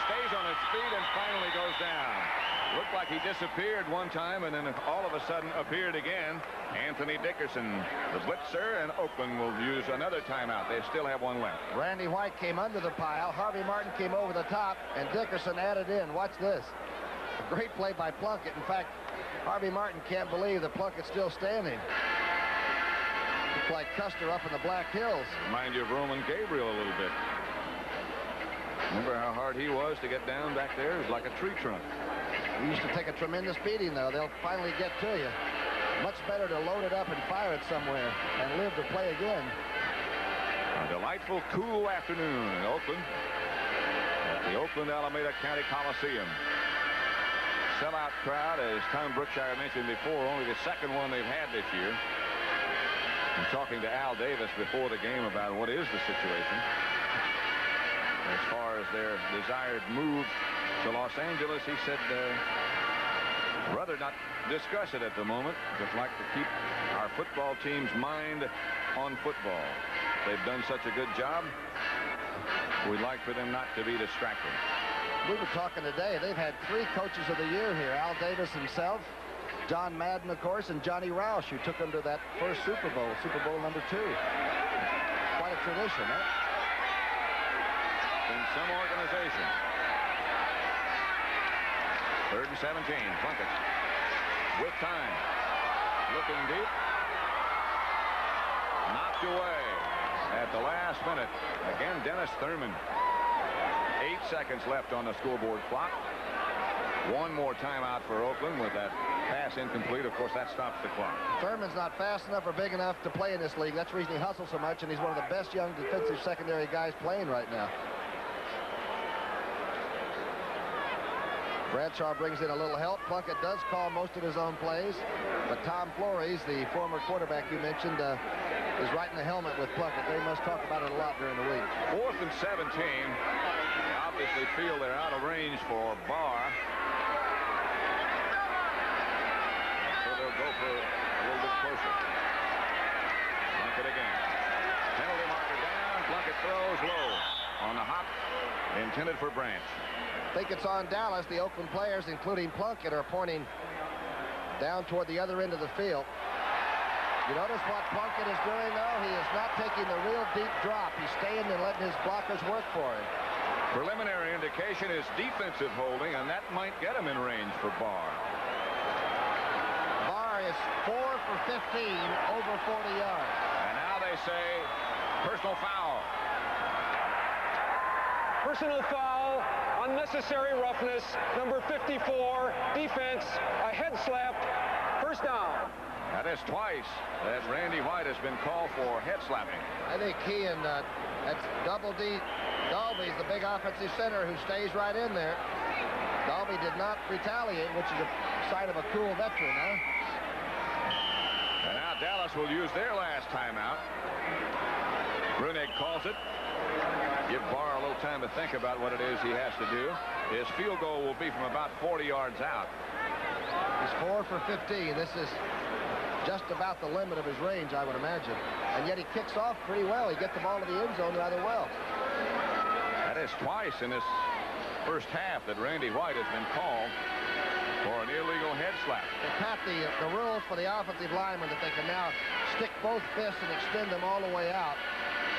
stays on his feet and finally goes down. Looked like he disappeared one time and then all of a sudden appeared again. Anthony Dickerson, the blitzer, and Oakland will use another timeout. They still have one left. Randy White came under the pile. Harvey Martin came over the top, and Dickerson added in. Watch this. A great play by Plunkett. In fact, Harvey Martin can't believe that Plunkett's still standing. Looks like Custer up in the Black Hills. Remind you of Roman Gabriel a little bit. Remember how hard he was to get down back there? It was like a tree trunk. He used to take a tremendous beating, though. They'll finally get to you. Much better to load it up and fire it somewhere and live to play again. A delightful, cool afternoon in Oakland at the Oakland Alameda County Coliseum. Sellout crowd, as Tom Brookshire mentioned before, only the second one they've had this year. I'm talking to Al Davis before the game about what is the situation as far as their desired move to Los Angeles. He said rather not discuss it at the moment. Just like to keep our football team's mind on football. They've done such a good job. We'd like for them not to be distracted. We were talking today. They've had 3 coaches of the year here. Al Davis himself, John Madden, of course, and Johnny Roush, who took them to that first Super Bowl, Super Bowl #2. Quite a tradition, huh? In some organization. 3rd and 17. Plunkett with time. Looking deep. Knocked away at the last minute. Again, Dennis Thurman. 8 seconds left on the scoreboard clock. One more timeout for Oakland with that pass incomplete. Of course, that stops the clock. Thurman's not fast enough or big enough to play in this league. That's the reason he hustles so much, and he's one of the best young defensive secondary guys playing right now. Bradshaw brings in a little help. Plunkett does call most of his own plays, but Tom Flores, the former quarterback you mentioned, is right in the helmet with Plunkett. They must talk about it a lot during the week. 4th and 17. They obviously feel they're out of range for Barr. So they'll go for a little bit closer. Plunkett again. Penalty marker down. Plunkett throws low on the hop. Intended for Branch. I think it's on Dallas. The Oakland players, including Plunkett, are pointing down toward the other end of the field. You notice what Plunkett is doing, though? He is not taking the real deep drop. He's staying and letting his blockers work for him. Preliminary indication is defensive holding, and that might get him in range for Barr. Barr is 4 for 15, over 40 yards. And now they say personal foul. Personal foul, unnecessary roughness, number 54, defense, a head slap, first down. That is twice that Randy White has been called for head slapping. I think he and That's Double D. Dalby's the big offensive center who stays right in there. Dalby did not retaliate, which is a sign of a cool veteran, huh? And now Dallas will use their last timeout. Brunig calls it. Give Barr a little time to think about what it is he has to do. His field goal will be from about 40 yards out. He's 4 for 15. This is just about the limit of his range, I would imagine. And yet he kicks off pretty well. He gets the ball to the end zone rather well. That is twice in this first half that Randy White has been called for an illegal head slap. Pat, the rules for the offensive linemen that they can now stick both fists and extend them all the way out,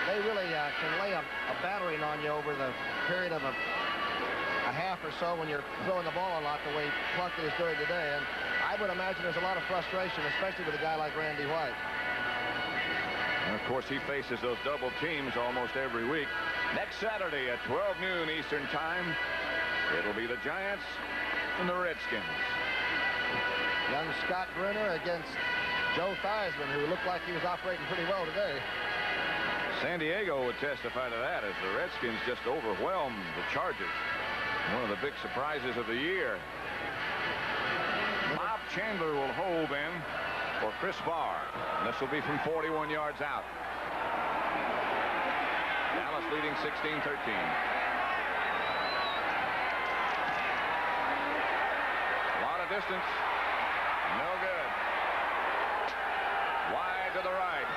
they really can lay a battering on you over the period of a half or so when you're throwing the ball a lot the way Plunkett is doing today. And I would imagine there's a lot of frustration, especially with a guy like Randy White. And of course, he faces those double teams almost every week. Next Saturday at 12 noon Eastern Time, it'll be the Giants and the Redskins. Young Scott Brenner against Joe Theismann, who looked like he was operating pretty well today. San Diego would testify to that as the Redskins just overwhelmed the Chargers. One of the big surprises of the year. Bob Chandler will hold in for Chris Barr. And this will be from 41 yards out. Dallas leading 16-13. A lot of distance. No good. Wide to the right.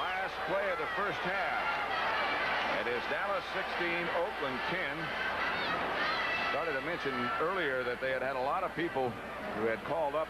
Last play of the first half. It is Dallas 16, Oakland 10. Started to mention earlier that they had a lot of people who had called up